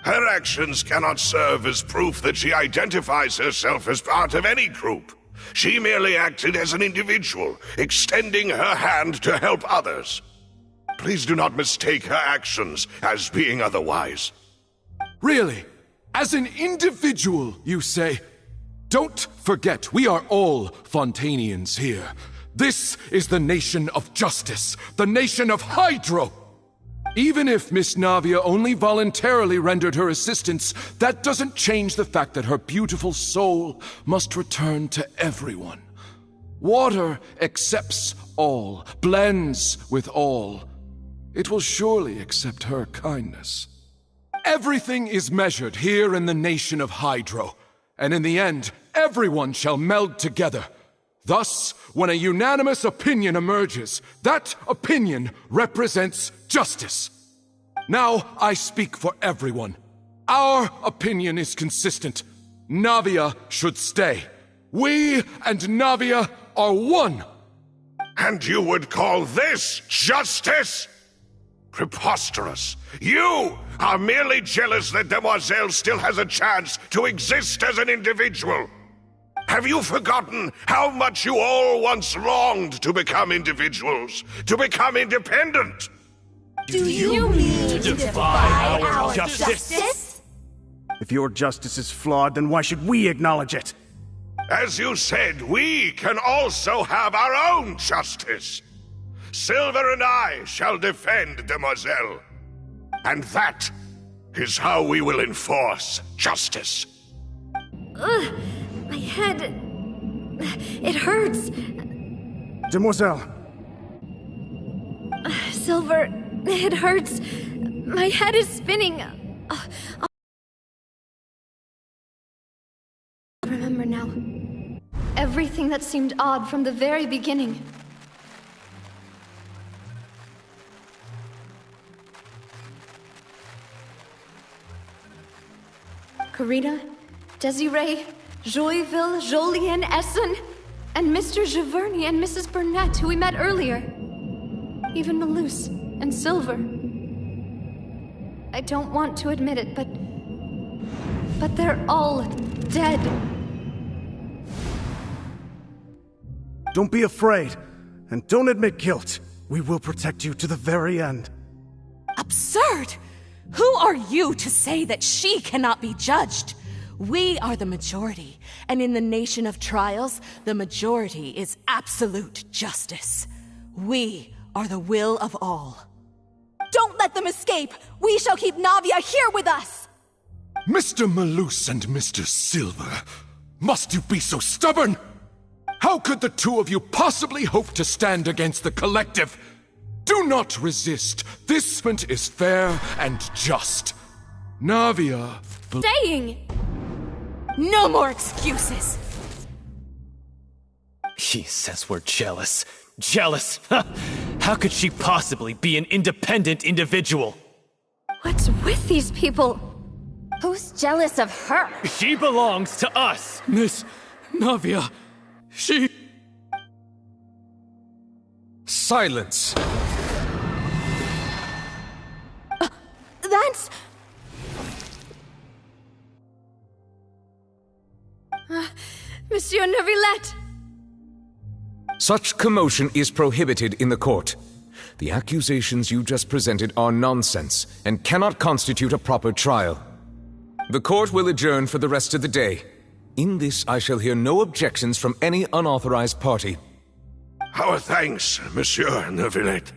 Her actions cannot serve as proof that she identifies herself as part of any group. She merely acted as an individual, extending her hand to help others. Please do not mistake her actions as being otherwise. Really? As an individual, you say? Don't forget, we are all Fontanians here. This is the nation of justice, the nation of Hydro. Even if Miss Navia only voluntarily rendered her assistance, that doesn't change the fact that her beautiful soul must return to everyone. Water accepts all, blends with all. It will surely accept her kindness. Everything is measured here in the nation of Hydro, and in the end, everyone shall meld together. Thus, when a unanimous opinion emerges, that opinion represents justice. Now I speak for everyone. Our opinion is consistent. Navia should stay. We and Navia are one. And you would call this justice? Preposterous. You are merely jealous that Demoiselle still has a chance to exist as an individual. Have you forgotten how much you all once longed to become individuals, to become independent? Do you mean to defy our justice? If your justice is flawed, then why should we acknowledge it? As you said, we can also have our own justice. Silver and I shall defend Demoiselle. And that is how we will enforce justice. Ugh, my head... It hurts. Demoiselle. Silver, it hurts. My head is spinning. I'll remember now. Everything that seemed odd from the very beginning. Karina, Desiree, Joyville, Jolien, Essen, and Mr. Giverny and Mrs. Burnett, who we met earlier. Even Malus and Silver. I don't want to admit it, but they're all dead. Don't be afraid, and don't admit guilt. We will protect you to the very end. Absurd! Who are you to say that she cannot be judged? We are the majority, and in the nation of trials, the majority is absolute justice. We are the will of all. Don't let them escape! We shall keep Navia here with us! Mr. Malus and Mr. Silver, must you be so stubborn? How could the two of you possibly hope to stand against the collective? Do not resist. This event is fair and just. Navia... Staying! No more excuses! He says we're jealous. Jealous? How could she possibly be an independent individual? What's with these people? Who's jealous of her? She belongs to us! Miss Navia, she... Silence! That's... Monsieur Neuvillette! Such commotion is prohibited in the court. The accusations you just presented are nonsense and cannot constitute a proper trial. The court will adjourn for the rest of the day. In this, I shall hear no objections from any unauthorized party. Our thanks, Monsieur Neuvillette.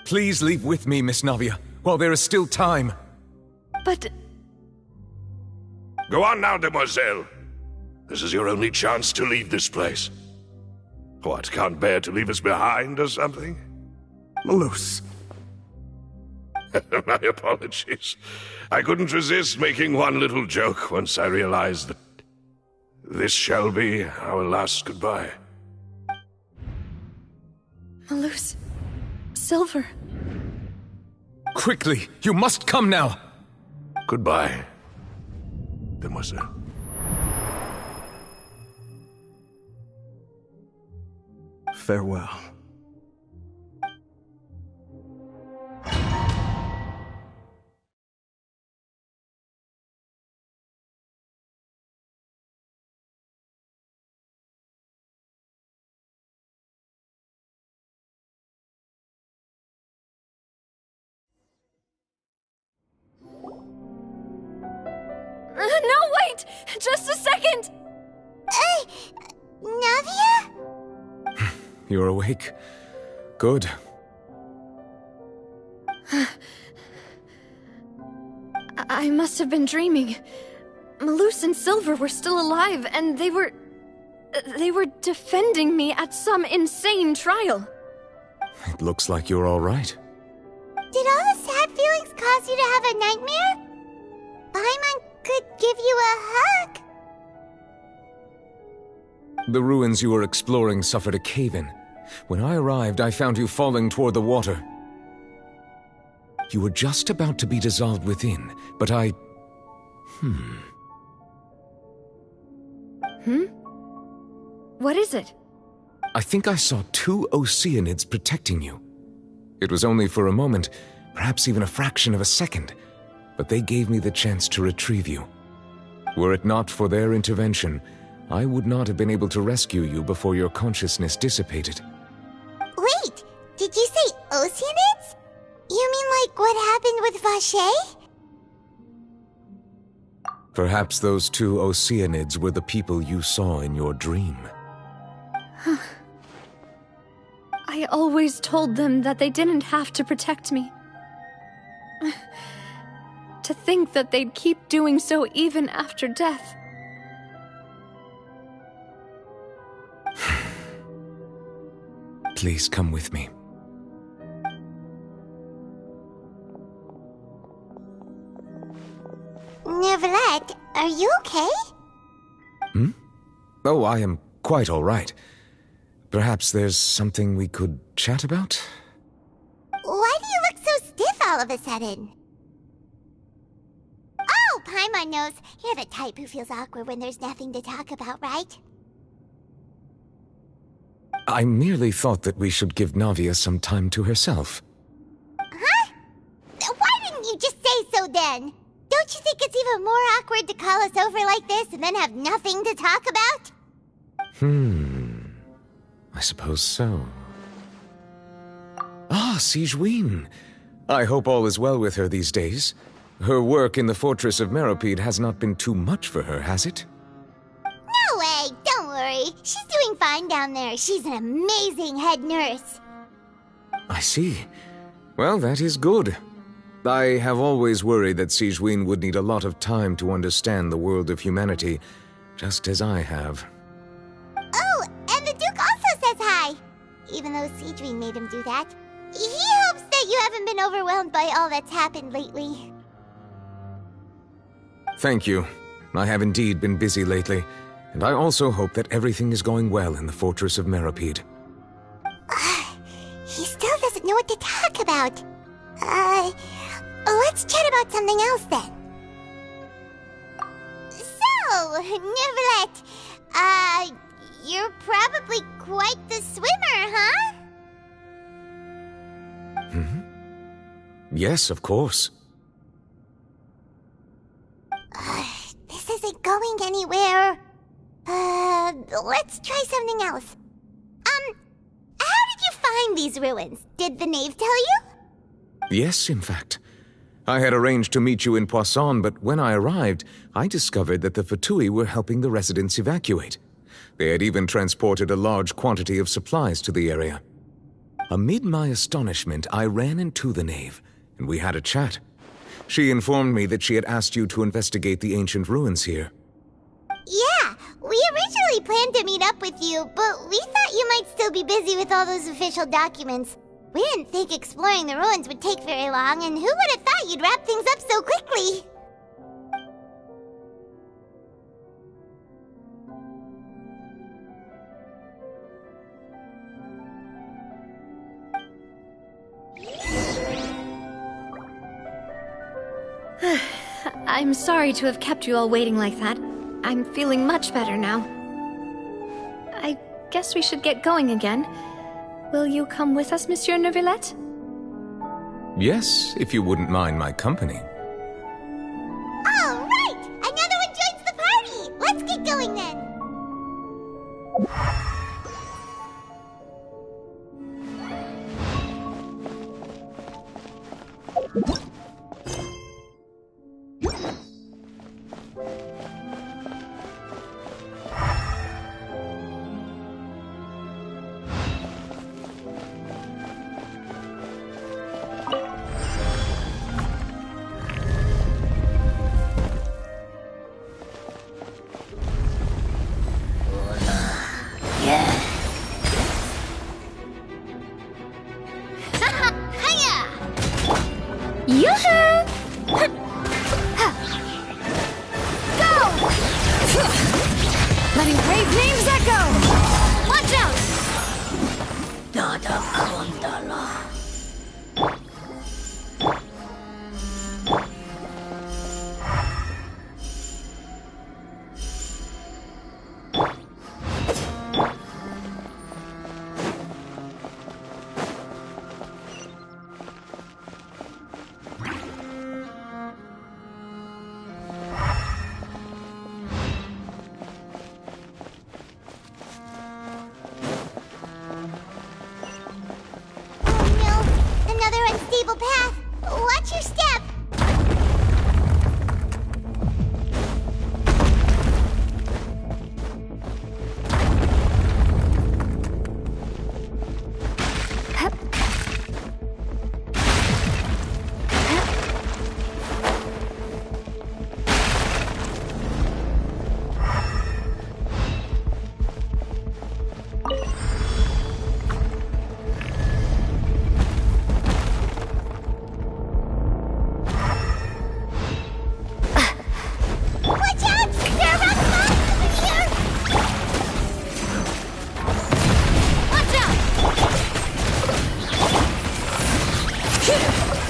Please leave with me, Miss Navia, while there is still time. But... Go on now, demoiselle. This is your only chance to leave this place. What, can't bear to leave us behind or something? Malus. My apologies. I couldn't resist making one little joke once I realized that this shall be our last goodbye. Malus. Silver. Quickly, you must come now! Goodbye, demoiselle. Farewell. No, wait! Just a second! Navia? You're awake. Good. I must have been dreaming. Malus and Silver were still alive, and they were defending me at some insane trial. It looks like you're all right. Did all the sad feelings cause you to have a nightmare? Paimon could give you a hug. The ruins you were exploring suffered a cave-in. When I arrived, I found you falling toward the water. You were just about to be dissolved within, but I... What is it? I think I saw 2 Oceanids protecting you. It was only for a moment, perhaps even a fraction of a second, but they gave me the chance to retrieve you. Were it not for their intervention, I would not have been able to rescue you before your consciousness dissipated. Wait, did you say Oceanids? You mean like what happened with Vache? Perhaps those 2 Oceanids were the people you saw in your dream. I always told them that they didn't have to protect me. To think that they'd keep doing so even after death. Please come with me. Neuvillette, are you okay? Oh, I am quite all right. Perhaps there's something we could chat about? Why do you look so stiff all of a sudden? Oh, Paimon knows. You're the type who feels awkward when there's nothing to talk about, right? I merely thought that we should give Navia some time to herself. Huh? Why didn't you just say so then? Don't you think it's even more awkward to call us over like this and then have nothing to talk about? I suppose so. Ah, Sigewinne. I hope all is well with her these days. Her work in the Fortress of Meropide has not been too much for her, has it? No way, don't worry. She's doing fine down there. She's an amazing head nurse. I see. Well, that is good. I have always worried that Sigewinne would need a lot of time to understand the world of humanity, just as I have. Oh, and the Duke also says hi. Even though Sigewinne made him do that. He hopes that you haven't been overwhelmed by all that's happened lately. Thank you. I have indeed been busy lately, and I also hope that everything is going well in the Fortress of Meropide. He still doesn't know what to talk about. Let's chat about something else then. So, Neuvillette, you're probably quite the swimmer, huh? Yes, of course. This isn't going anywhere. Let's try something else. How did you find these ruins? Did the knave tell you? Yes, in fact. I had arranged to meet you in Poisson, but when I arrived, I discovered that the Fatui were helping the residents evacuate. They had even transported a large quantity of supplies to the area. Amid my astonishment, I ran into the knave, and we had a chat. She informed me that she had asked you to investigate the ancient ruins here. Yeah, we originally planned to meet up with you, but we thought you might still be busy with all those official documents. We didn't think exploring the ruins would take very long, and who would have thought you'd wrap things up so quickly? I'm sorry to have kept you all waiting like that. I'm feeling much better now. I guess we should get going again. Will you come with us, Monsieur Neuvillette? Yes, if you wouldn't mind my company. All right! Another one joins the party! Let's get going then! Letting brave names echo! Watch out! Nada Kondala. Unstable path. Watch your step.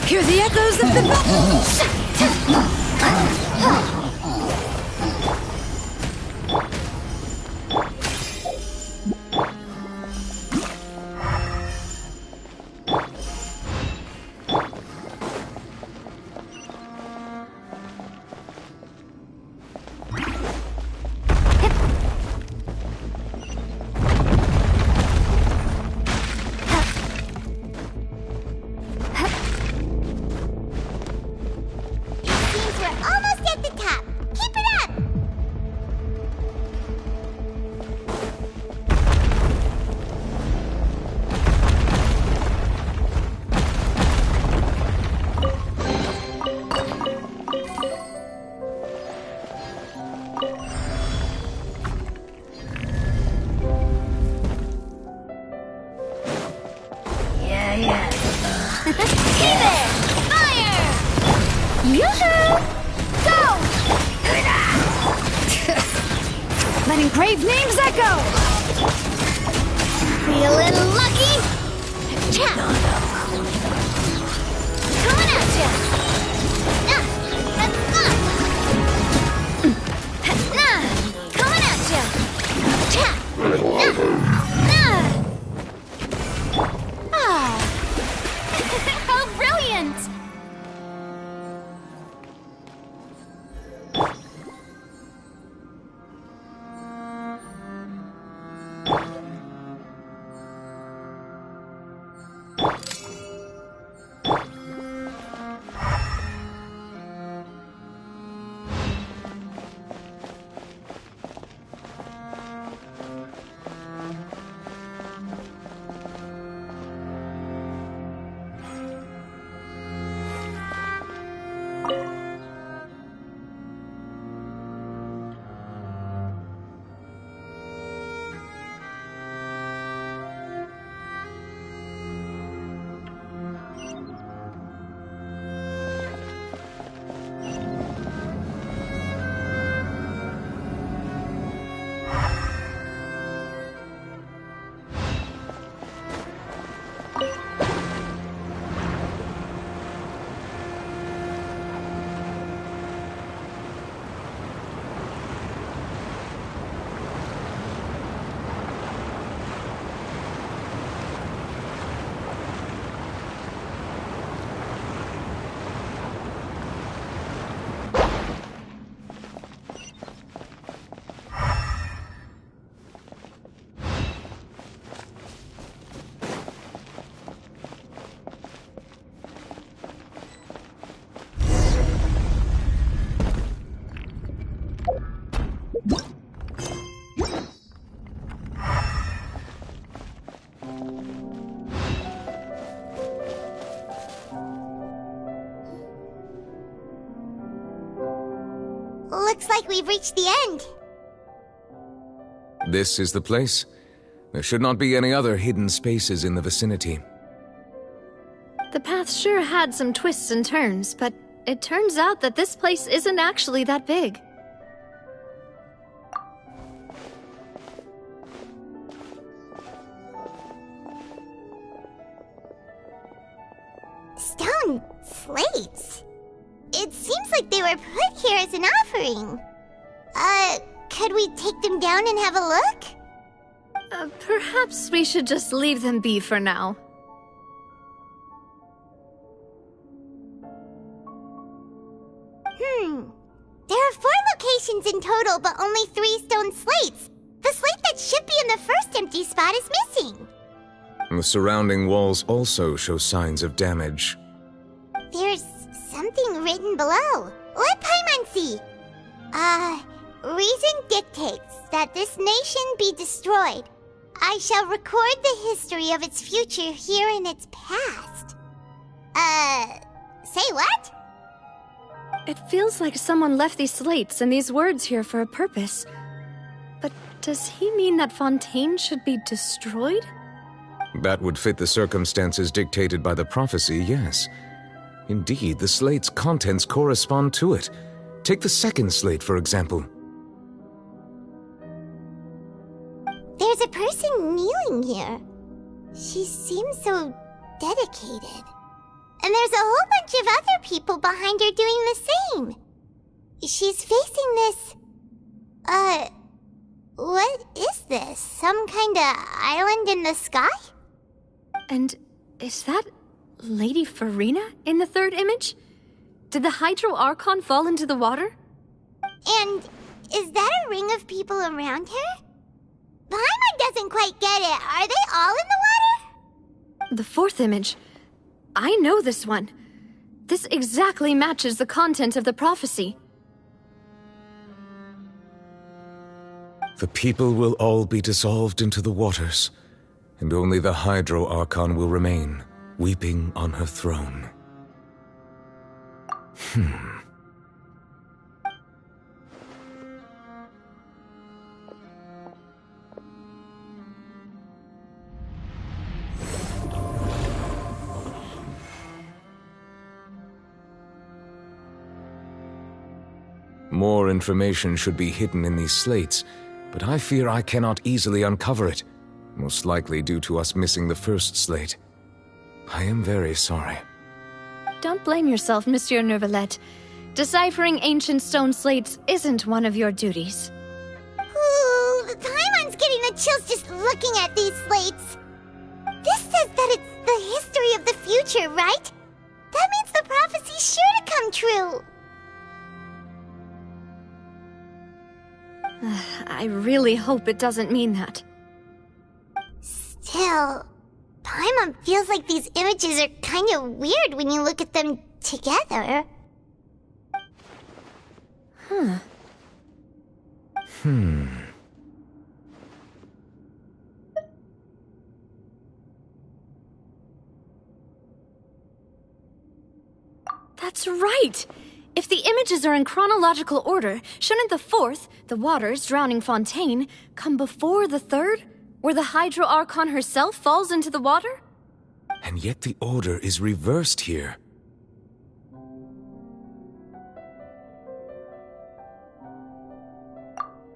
Hear the echoes of the letting brave names echo! Feeling lucky? Coming at ya! Coming at ya! How brilliant! like we've reached the end. This is the place. There should not be any other hidden spaces in the vicinity. The path sure had some twists and turns, but it turns out that this place isn't actually that big. Stone slates? It seems like they were put here as an offering. Could we take them down and have a look? Perhaps we should just leave them be for now. There are 4 locations in total, but only 3 stone slates. The slate that should be in the first empty spot is missing. The surrounding walls also show signs of damage. There's something written below. Let Paimon see. Reason dictates that this nation be destroyed. I shall record the history of its future here in its past. Say what? It feels like someone left these slates and these words here for a purpose. But does he mean that Fontaine should be destroyed? That would fit the circumstances dictated by the prophecy, yes. Indeed, the slate's contents correspond to it. Take the second slate, for example. There's a person kneeling here. She seems so dedicated. And there's a whole bunch of other people behind her doing the same. She's facing this... what is this? Some kind of island in the sky? And is that Lady Farina in the third image? Did the Hydro Archon fall into the water? And is that a ring of people around her? Paimon doesn't quite get it. Are they all in the water? The fourth image. I know this one. This exactly matches the content of the prophecy. The people will all be dissolved into the waters, and only the Hydro Archon will remain, weeping on her throne. More information should be hidden in these slates, but I fear I cannot easily uncover it, most likely due to us missing the first slate. I am very sorry. Don't blame yourself, Monsieur Neuvillette. Deciphering ancient stone slates isn't one of your duties. Ooh, Paimon's getting the chills just looking at these slates. This says that it's the history of the future, right? That means the prophecy's sure to come true. I really hope it doesn't mean that. Still, Paimon feels like these images are kind of weird when you look at them together. That's right! If the images are in chronological order, shouldn't the fourth, the waters drowning Fontaine, come before the third, where the Hydro Archon herself falls into the water? And yet the order is reversed here.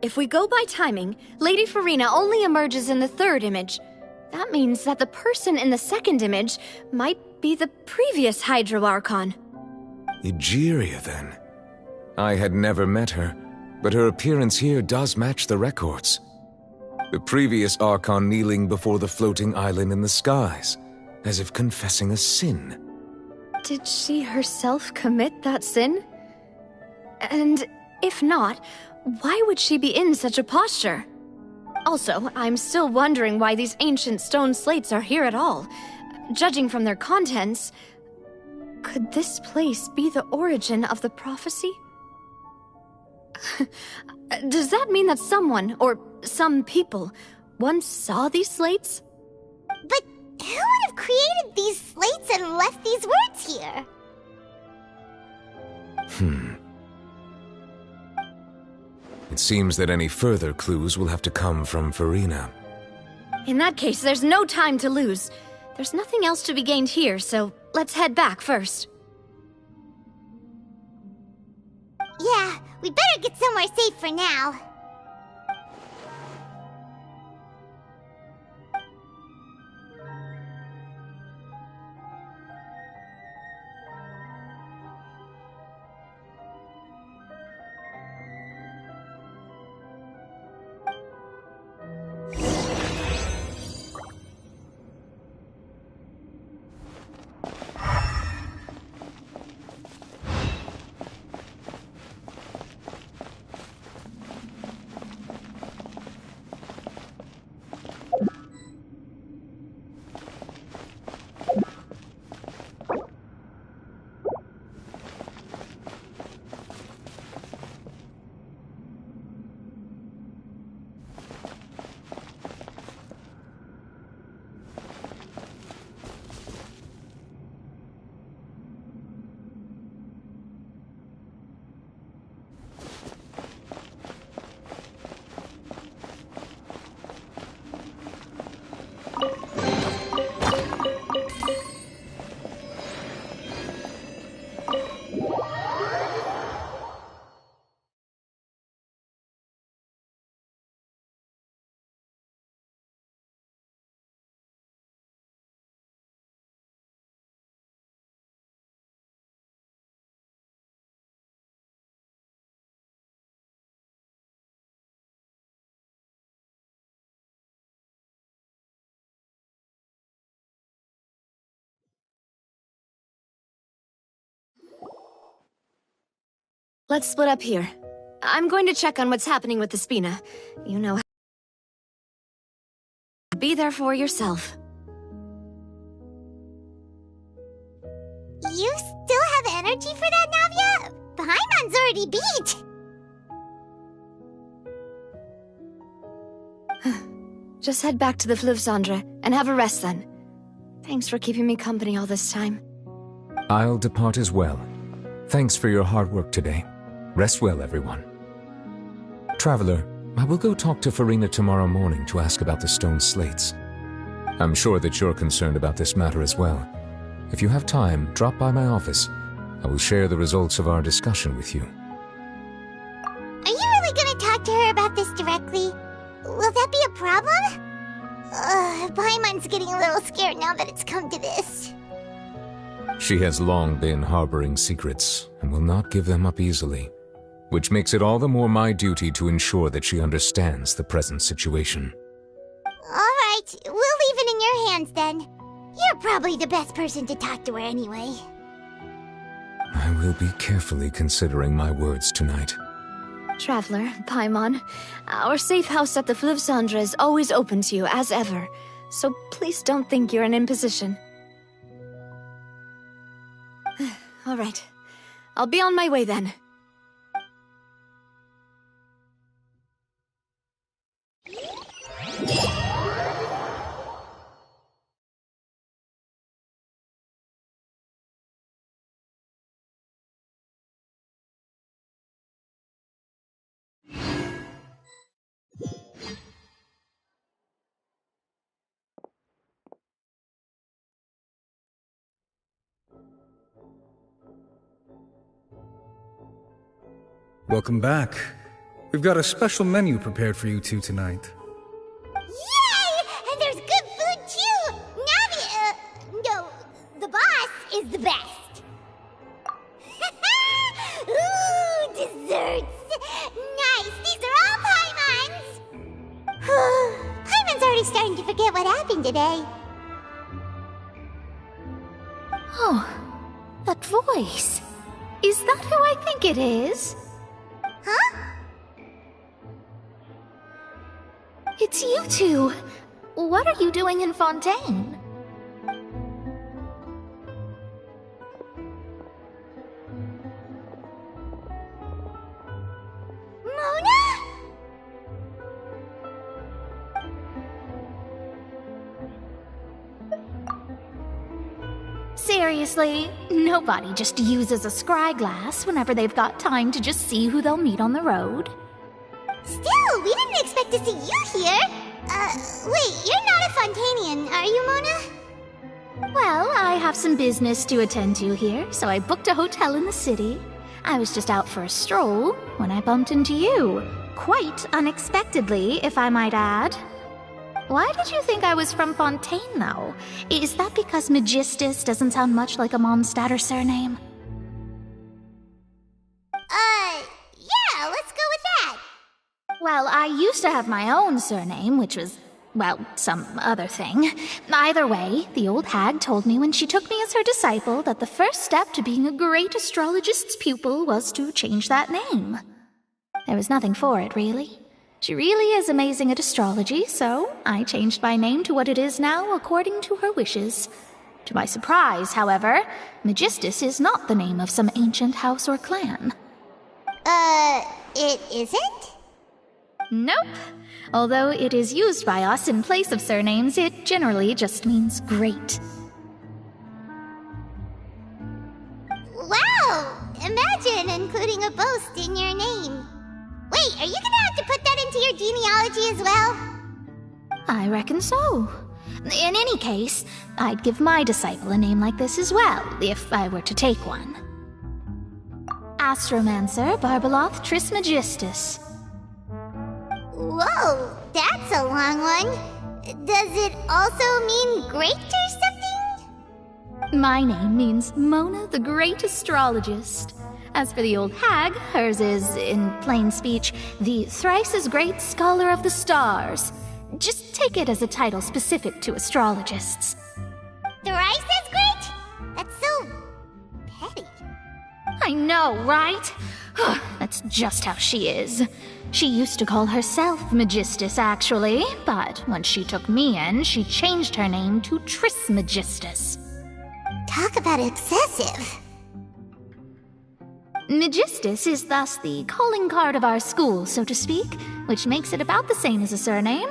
If we go by timing, Lady Farina only emerges in the third image. That means that the person in the second image might be the previous Hydro Archon. Egeria, then. I had never met her, but her appearance here does match the records. The previous Archon kneeling before the floating island in the skies, as if confessing a sin. Did she herself commit that sin? And if not, why would she be in such a posture? Also, I'm still wondering why these ancient stone slates are here at all. Judging from their contents, could this place be the origin of the prophecy? Does that mean that someone, or some people, once saw these slates? But who would have created these slates and left these words here? It seems that any further clues will have to come from Farina. In that case, there's no time to lose. There's nothing else to be gained here, so let's head back first. Yeah, we better get somewhere safe for now. Let's split up here. I'm going to check on what's happening with the Spina. You know how... Be there for yourself. You still have energy for that, Navia? Paimon's already beat! Just head back to the Fleuve Cendre and have a rest then. Thanks for keeping me company all this time. I'll depart as well. Thanks for your hard work today. Rest well, everyone. Traveler, I will go talk to Farina tomorrow morning to ask about the stone slates. I'm sure that you're concerned about this matter as well. If you have time, drop by my office. I will share the results of our discussion with you. Are you really gonna talk to her about this directly? Will that be a problem? Paimon's getting a little scared now that it's come to this. She has long been harboring secrets and will not give them up easily, which makes it all the more my duty to ensure that she understands the present situation. Alright, we'll leave it in your hands then. You're probably the best person to talk to her anyway. I will be carefully considering my words tonight. Traveler, Paimon, our safe house at the Fleuve Cendre is always open to you as ever, so please don't think you're an imposition. Alright, I'll be on my way then. Welcome back. We've got a special menu prepared for you two tonight. Yay! And there's good food too! Navi, no, the boss is the best. Ooh, desserts! Nice, these are all Paimon's! Paimon's already starting to forget what happened today. Oh, that voice. Is that who I think it is? Huh? It's you two. What are you doing in Fontaine? Mona? Seriously, nobody just uses a scry glass whenever they've got time to just see who they'll meet on the road. Still, we didn't expect to see you here. Wait, you're not a Fontanian, are you, Mona? Well, I have some business to attend to here, so I booked a hotel in the city. I was just out for a stroll when I bumped into you. Quite unexpectedly, if I might add. Why did you think I was from Fontaine, though? Is that because Magistus doesn't sound much like a Mondstadter surname? Yeah, let's go with that. Well, I used to have my own surname, which was, well, some other thing. Either way, the old hag told me when she took me as her disciple that the first step to being a great astrologist's pupil was to change that name. There was nothing for it, really. She really is amazing at astrology, so I changed my name to what it is now according to her wishes. To my surprise, however, Magistus is not the name of some ancient house or clan. It isn't? Nope. Although it is used by us in place of surnames, it generally just means great. Wow! Imagine including a boast in your name. Wait, are you gonna have to put that into your genealogy as well? I reckon so. In any case, I'd give my disciple a name like this as well, if I were to take one. Astromancer Barbeloth Trismegistus. Whoa, that's a long one. Does it also mean great or something? My name means Mona the Great Astrologist. As for the old hag, hers is, in plain speech, the thrice-as-great Scholar of the Stars. Just take it as a title specific to astrologists. Thrice as great? That's so petty. I know, right? That's just how she is. She used to call herself Magistus, actually, but when she took me in, she changed her name to Trismegistus. Talk about excessive. Magistus is thus the calling card of our school, so to speak, which makes it about the same as a surname.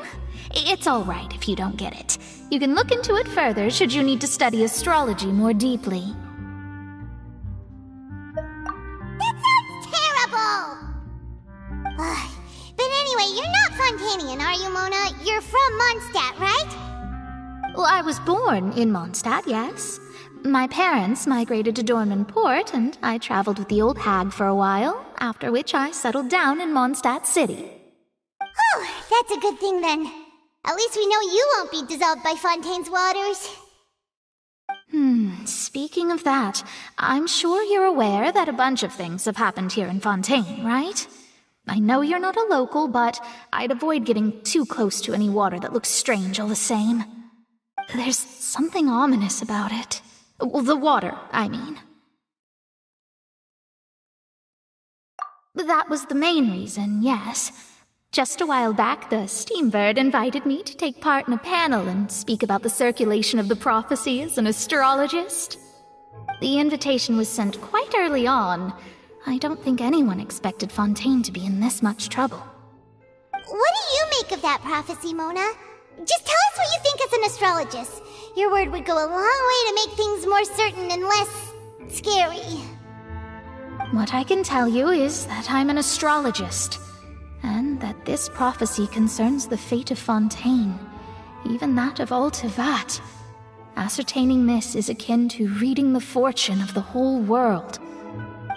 It's all right if you don't get it. You can look into it further should you need to study astrology more deeply. Terrible! But anyway, you're not Fontanian, are you, Mona? You're from Mondstadt, right? Well, I was born in Mondstadt, yes. My parents migrated to Dorman Port, and I traveled with the old hag for a while, after which I settled down in Mondstadt City. Oh, that's a good thing then. At least we know you won't be dissolved by Fontaine's waters. Speaking of that, I'm sure you're aware that a bunch of things have happened here in Fontaine, right? I know you're not a local, but I'd avoid getting too close to any water that looks strange all the same. There's something ominous about it. Well, the water, I mean. That was the main reason, yes. Just a while back, the Steambird invited me to take part in a panel and speak about the circulation of the prophecy as an astrologist. The invitation was sent quite early on. I don't think anyone expected Fontaine to be in this much trouble. What do you make of that prophecy, Mona? Just tell us what you think as an astrologist. Your word would go a long way to make things more certain and less scary. What I can tell you is that I'm an astrologist, and that this prophecy concerns the fate of Fontaine, even that of all Tevat. Ascertaining this is akin to reading the fortune of the whole world.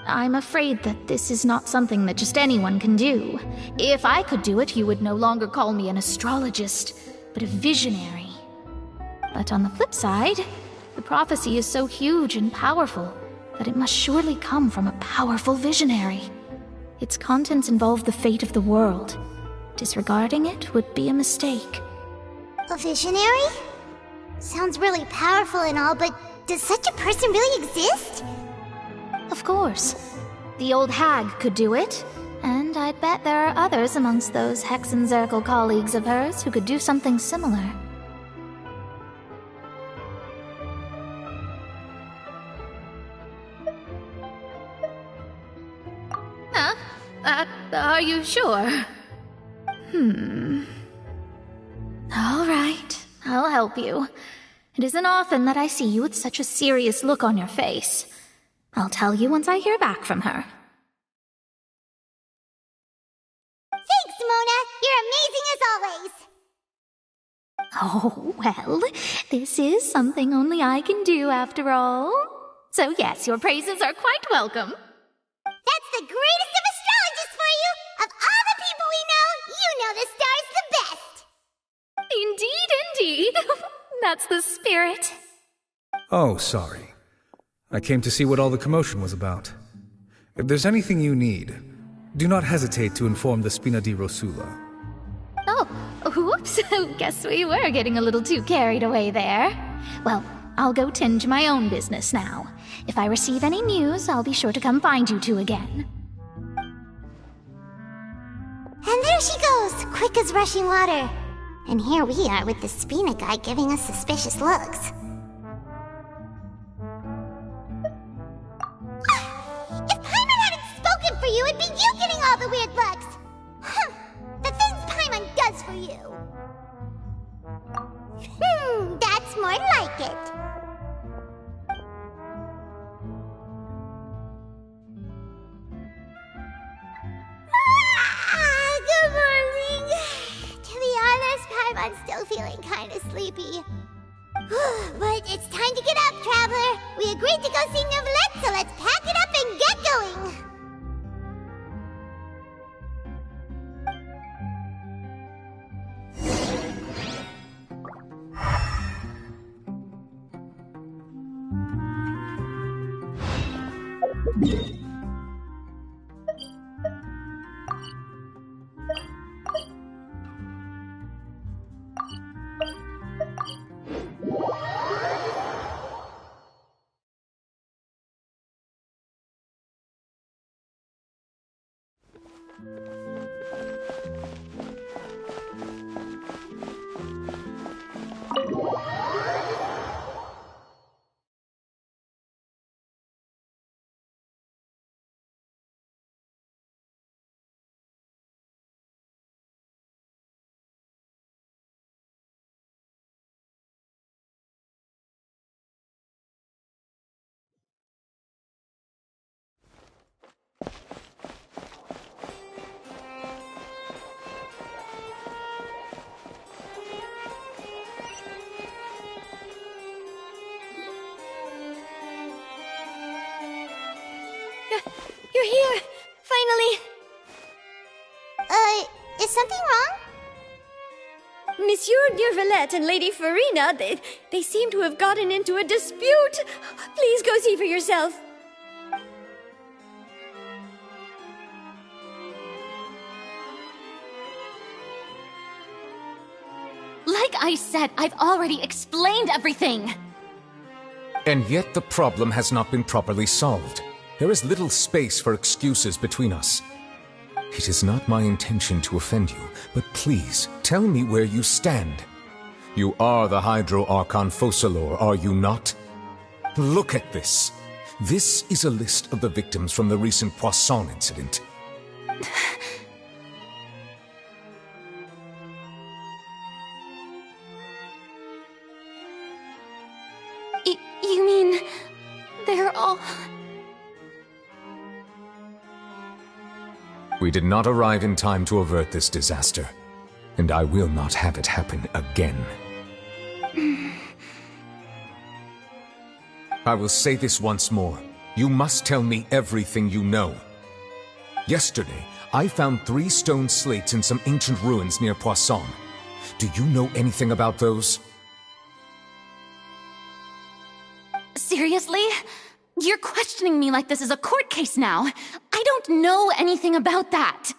I'm afraid that this is not something that just anyone can do. If I could do it, you would no longer call me an astrologist, but a visionary. But on the flip side, the prophecy is so huge and powerful that it must surely come from a powerful visionary. Its contents involve the fate of the world. Disregarding it would be a mistake. A visionary? Sounds really powerful and all, but does such a person really exist? Of course. The old hag could do it, and I'd bet there are others amongst those Hexenzirkel colleagues of hers who could do something similar. Are you sure? All right, I'll help you. It isn't often that I see you with such a serious look on your face. I'll tell you once I hear back from her. Thanks, Oh, well, this is something only I can do after all. So yes, your praises are quite welcome. That's the greatest of astrologists for you! Of all the people we know, you know the star's the best! Indeed. That's the spirit. Oh, sorry. I came to see what all the commotion was about. If there's anything you need, do not hesitate to inform the Spina di Rosula. Oh, whoops. Guess we were getting a little too carried away there. Well, I'll go tend to my own business now. If I receive any news, I'll be sure to come find you two again. And there she goes, quick as rushing water. And here we are with the Spina guy giving us suspicious looks. If Paimon hadn't spoken for you, it'd be you getting all the weird looks. The things Paimon does for you. That's more like it. Good morning. To be honest, Paimon's still feeling kind of sleepy. But it's time to get up, Traveler. We agreed to go see Novelette, so let's pack it up and get going. You're here! Finally! Is something wrong? Monsieur Neuvillette and Lady Farina, they seem to have gotten into a dispute. Please go see for yourself. Like I said, I've already explained everything. And yet the problem has not been properly solved. There is little space for excuses between us. It is not my intention to offend you, but please, tell me where you stand. You are the Hydro Archon Focalor, are you not? Look at this. This is a list of the victims from the recent Poisson incident. You mean... they're all... We did not arrive in time to avert this disaster, and I will not have it happen again. I will say this once more. You must tell me everything you know. Yesterday, I found 3 stone slates in some ancient ruins near Poisson. Do you know anything about those? Seriously? You're questioning me like this is a court case now. I don't know anything about that.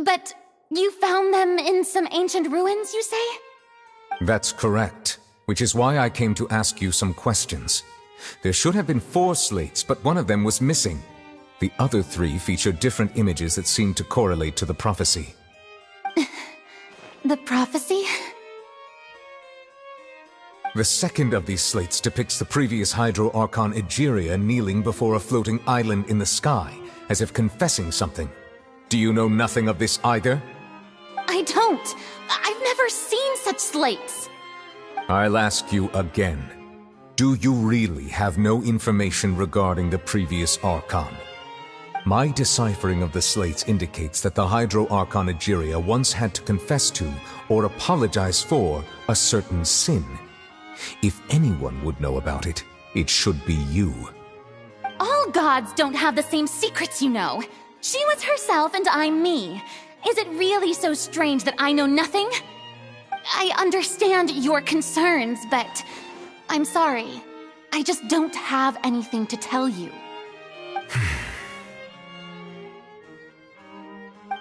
But you found them in some ancient ruins, you say? That's correct, which is why I came to ask you some questions. There should have been 4 slates, but one of them was missing. The other 3 feature different images that seem to correlate to the prophecy. The prophecy? The second of these slates depicts the previous Hydro Archon Egeria kneeling before a floating island in the sky, as if confessing something. Do you know nothing of this either? I don't. I've never seen such slates. I'll ask you again. Do you really have no information regarding the previous Archon? My deciphering of the slates indicates that the Hydro Archon Egeria once had to confess to, or apologize for, a certain sin. If anyone would know about it, it should be you. All gods don't have the same secrets, you know. She was herself and I'm me. Is it really so strange that I know nothing? I understand your concerns, but I'm sorry. I just don't have anything to tell you.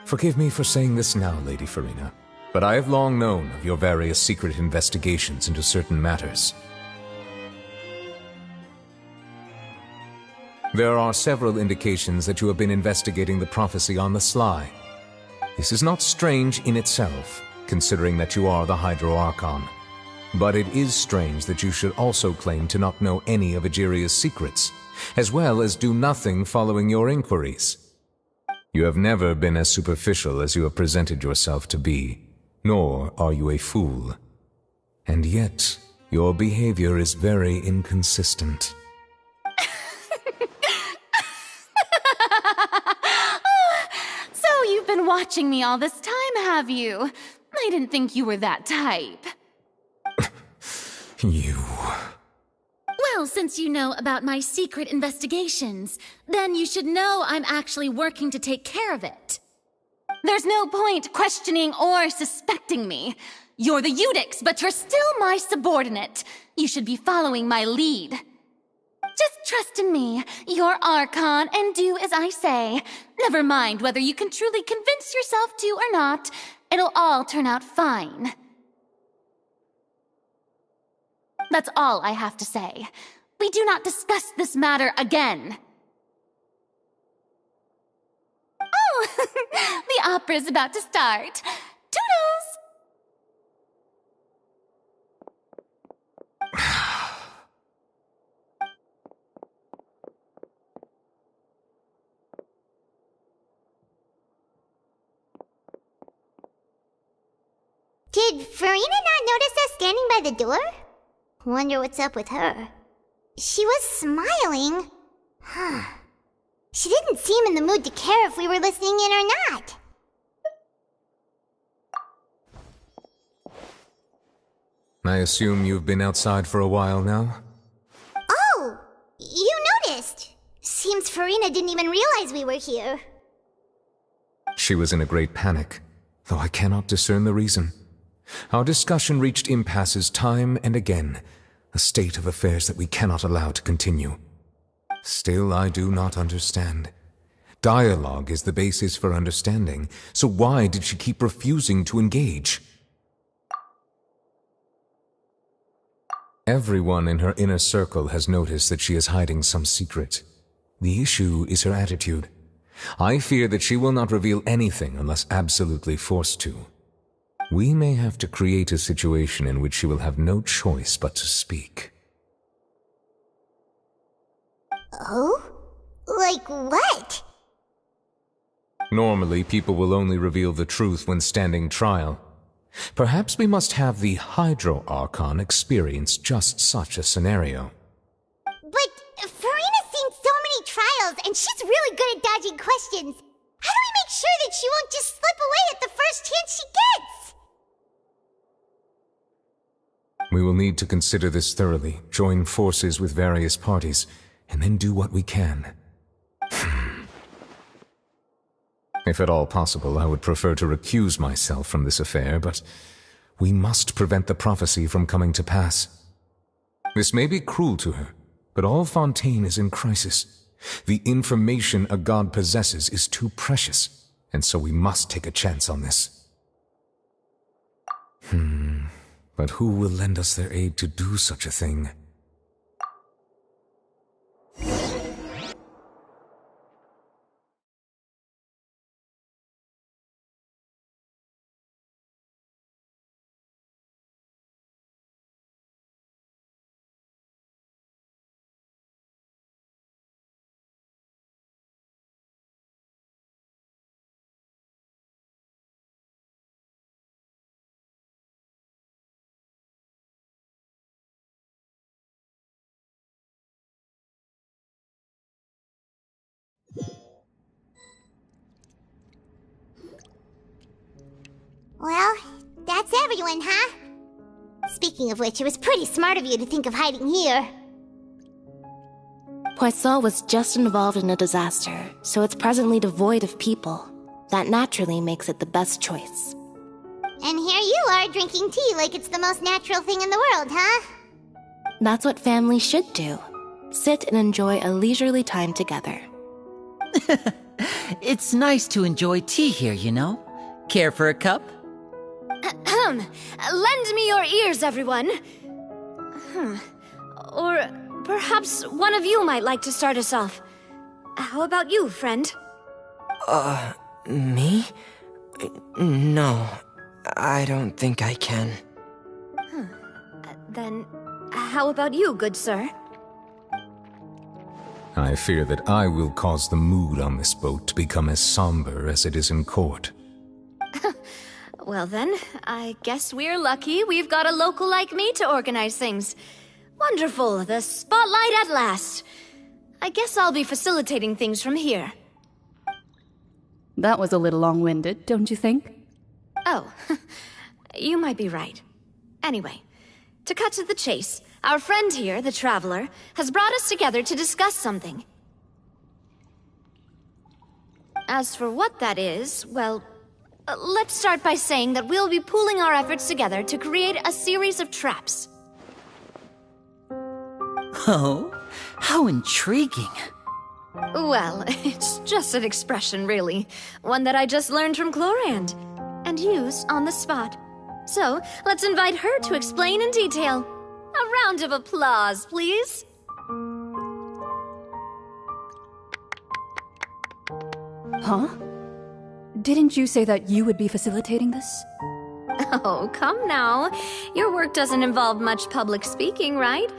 Forgive me for saying this now, Lady Farina, but I have long known of your various secret investigations into certain matters. There are several indications that you have been investigating the prophecy on the sly. This is not strange in itself, considering that you are the Hydro Archon. But it is strange that you should also claim to not know any of Egeria's secrets, as well as do nothing following your inquiries. You have never been as superficial as you have presented yourself to be, nor are you a fool. And yet, your behavior is very inconsistent. So you've been watching me all this time, have you? I didn't think you were that type. You... Well, since you know about my secret investigations, then you should know I'm actually working to take care of it. There's no point questioning or suspecting me. You're the Eudix, but you're still my subordinate. You should be following my lead. Just trust in me, your Archon, and do as I say. Never mind whether you can truly convince yourself to or not. It'll all turn out fine. That's all I have to say. We do not discuss this matter again. Oh, the opera's about to start. Toodles! Did Farina not notice us standing by the door? Wonder what's up with her. She was smiling. She didn't seem in the mood to care if we were listening in or not. I assume you've been outside for a while now? Oh! You noticed! Seems Farina didn't even realize we were here. She was in a great panic, though I cannot discern the reason. Our discussion reached impasses time and again, a state of affairs that we cannot allow to continue. Still, I do not understand. Dialogue is the basis for understanding, so why did she keep refusing to engage? Everyone in her inner circle has noticed that she is hiding some secret. The issue is her attitude. I fear that she will not reveal anything unless absolutely forced to. We may have to create a situation in which she will have no choice but to speak. Oh? Like what? Normally, people will only reveal the truth when standing trial. Perhaps we must have the Hydro Archon experience just such a scenario. But Farina's seen so many trials, and she's really good at dodging questions. How do we make sure that she won't just slip away at the first chance she gets? We will need to consider this thoroughly, join forces with various parties, and then do what we can. If at all possible, I would prefer to recuse myself from this affair, but we must prevent the prophecy from coming to pass. This may be cruel to her, but all Fontaine is in crisis. The information a god possesses is too precious, and so we must take a chance on this. But who will lend us their aid to do such a thing? Well, that's everyone, huh? Speaking of which, it was pretty smart of you to think of hiding here. Poisson was just involved in a disaster, so it's presently devoid of people. That naturally makes it the best choice. And here you are drinking tea like it's the most natural thing in the world, huh? That's what families should do. Sit and enjoy a leisurely time together. It's nice to enjoy tea here, you know? Care for a cup? Lend me your ears, everyone. Or perhaps one of you might like to start us off. How about you, friend? Me? No, I don't think I can. Then, how about you, good sir? I fear that I will cause the mood on this boat to become as somber as it is in court. Well then, I guess we're lucky we've got a local like me to organize things. Wonderful, the spotlight at last. I guess I'll be facilitating things from here. That was a little long-winded, don't you think? Oh, you might be right. Anyway, to cut to the chase, our friend here, the Traveler, has brought us together to discuss something. As for what that is, well, let's start by saying that we'll be pooling our efforts together to create a series of traps. Oh, how intriguing. Well, it's just an expression, really. One that I just learned from Chlorand, and used on the spot. So, let's invite her to explain in detail. A round of applause, please. Huh? Didn't you say that you would be facilitating this? Oh, come now. Your work doesn't involve much public speaking, right?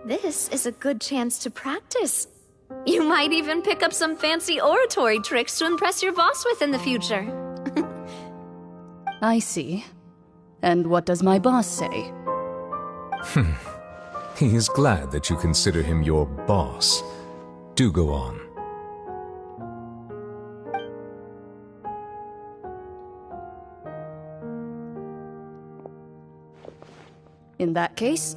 This is a good chance to practice. You might even pick up some fancy oratory tricks to impress your boss with in the future. I see. And what does my boss say? He is glad that you consider him your boss. Do go on. In that case,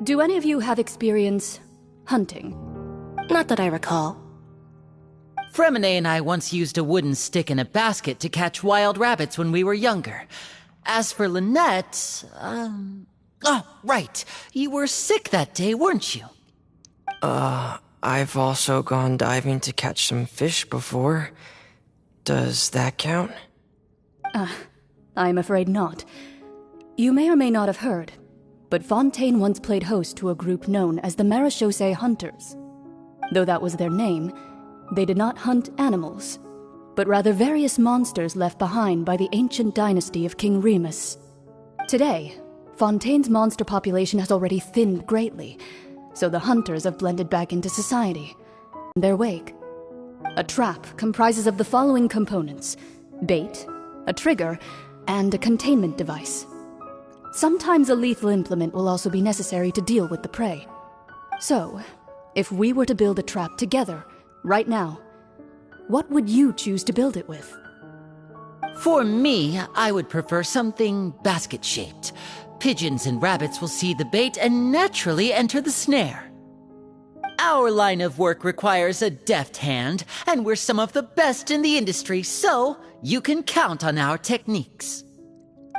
do any of you have experience hunting? Not that I recall. Fremine and I once used a wooden stick in a basket to catch wild rabbits when we were younger. As for Lynette, oh, right. You were sick that day, weren't you? I've also gone diving to catch some fish before. Does that count? I'm afraid not. You may or may not have heard, but Fontaine once played host to a group known as the Marechaussee Hunters. Though that was their name, they did not hunt animals, but rather various monsters left behind by the ancient dynasty of King Remus. Today, Fontaine's monster population has already thinned greatly, so the hunters have blended back into society. In their wake, a trap comprises of the following components: bait, a trigger, and a containment device. Sometimes a lethal implement will also be necessary to deal with the prey. So, if we were to build a trap together, right now, what would you choose to build it with? For me, I would prefer something basket-shaped. Pigeons and rabbits will see the bait and naturally enter the snare. Our line of work requires a deft hand, and we're some of the best in the industry, so you can count on our techniques.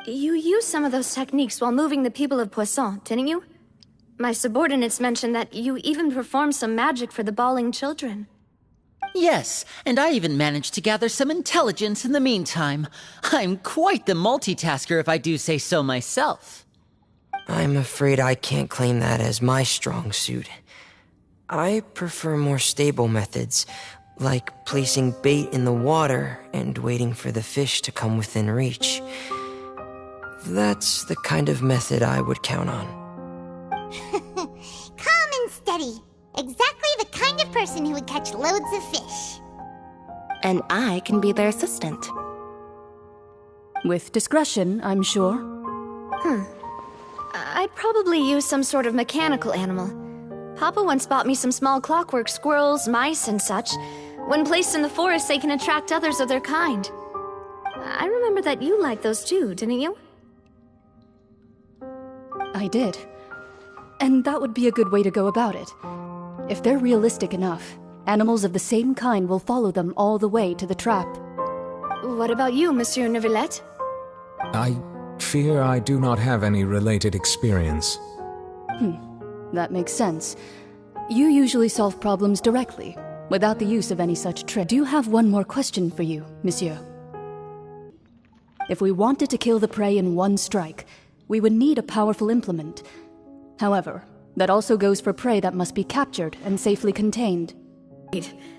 You used some of those techniques while moving the people of Poisson, didn't you? My subordinates mentioned that you even performed some magic for the bawling children. Yes, and I even managed to gather some intelligence in the meantime. I'm quite the multitasker if I do say so myself. I'm afraid I can't claim that as my strong suit. I prefer more stable methods, like placing bait in the water and waiting for the fish to come within reach. That's the kind of method I would count on. Calm and steady. Exactly the kind of person who would catch loads of fish. And I can be their assistant. With discretion, I'm sure. I'd probably use some sort of mechanical animal. Papa once bought me some small clockwork squirrels, mice, and such. When placed in the forest, they can attract others of their kind. I remember that you liked those too, didn't you? I did. And that would be a good way to go about it. If they're realistic enough, animals of the same kind will follow them all the way to the trap. What about you, Monsieur Neuvillette? I fear I do not have any related experience. That makes sense. You usually solve problems directly, without the use of any such trick. I do have one more question for you, monsieur. If we wanted to kill the prey in one strike, we would need a powerful implement. However, that also goes for prey that must be captured and safely contained.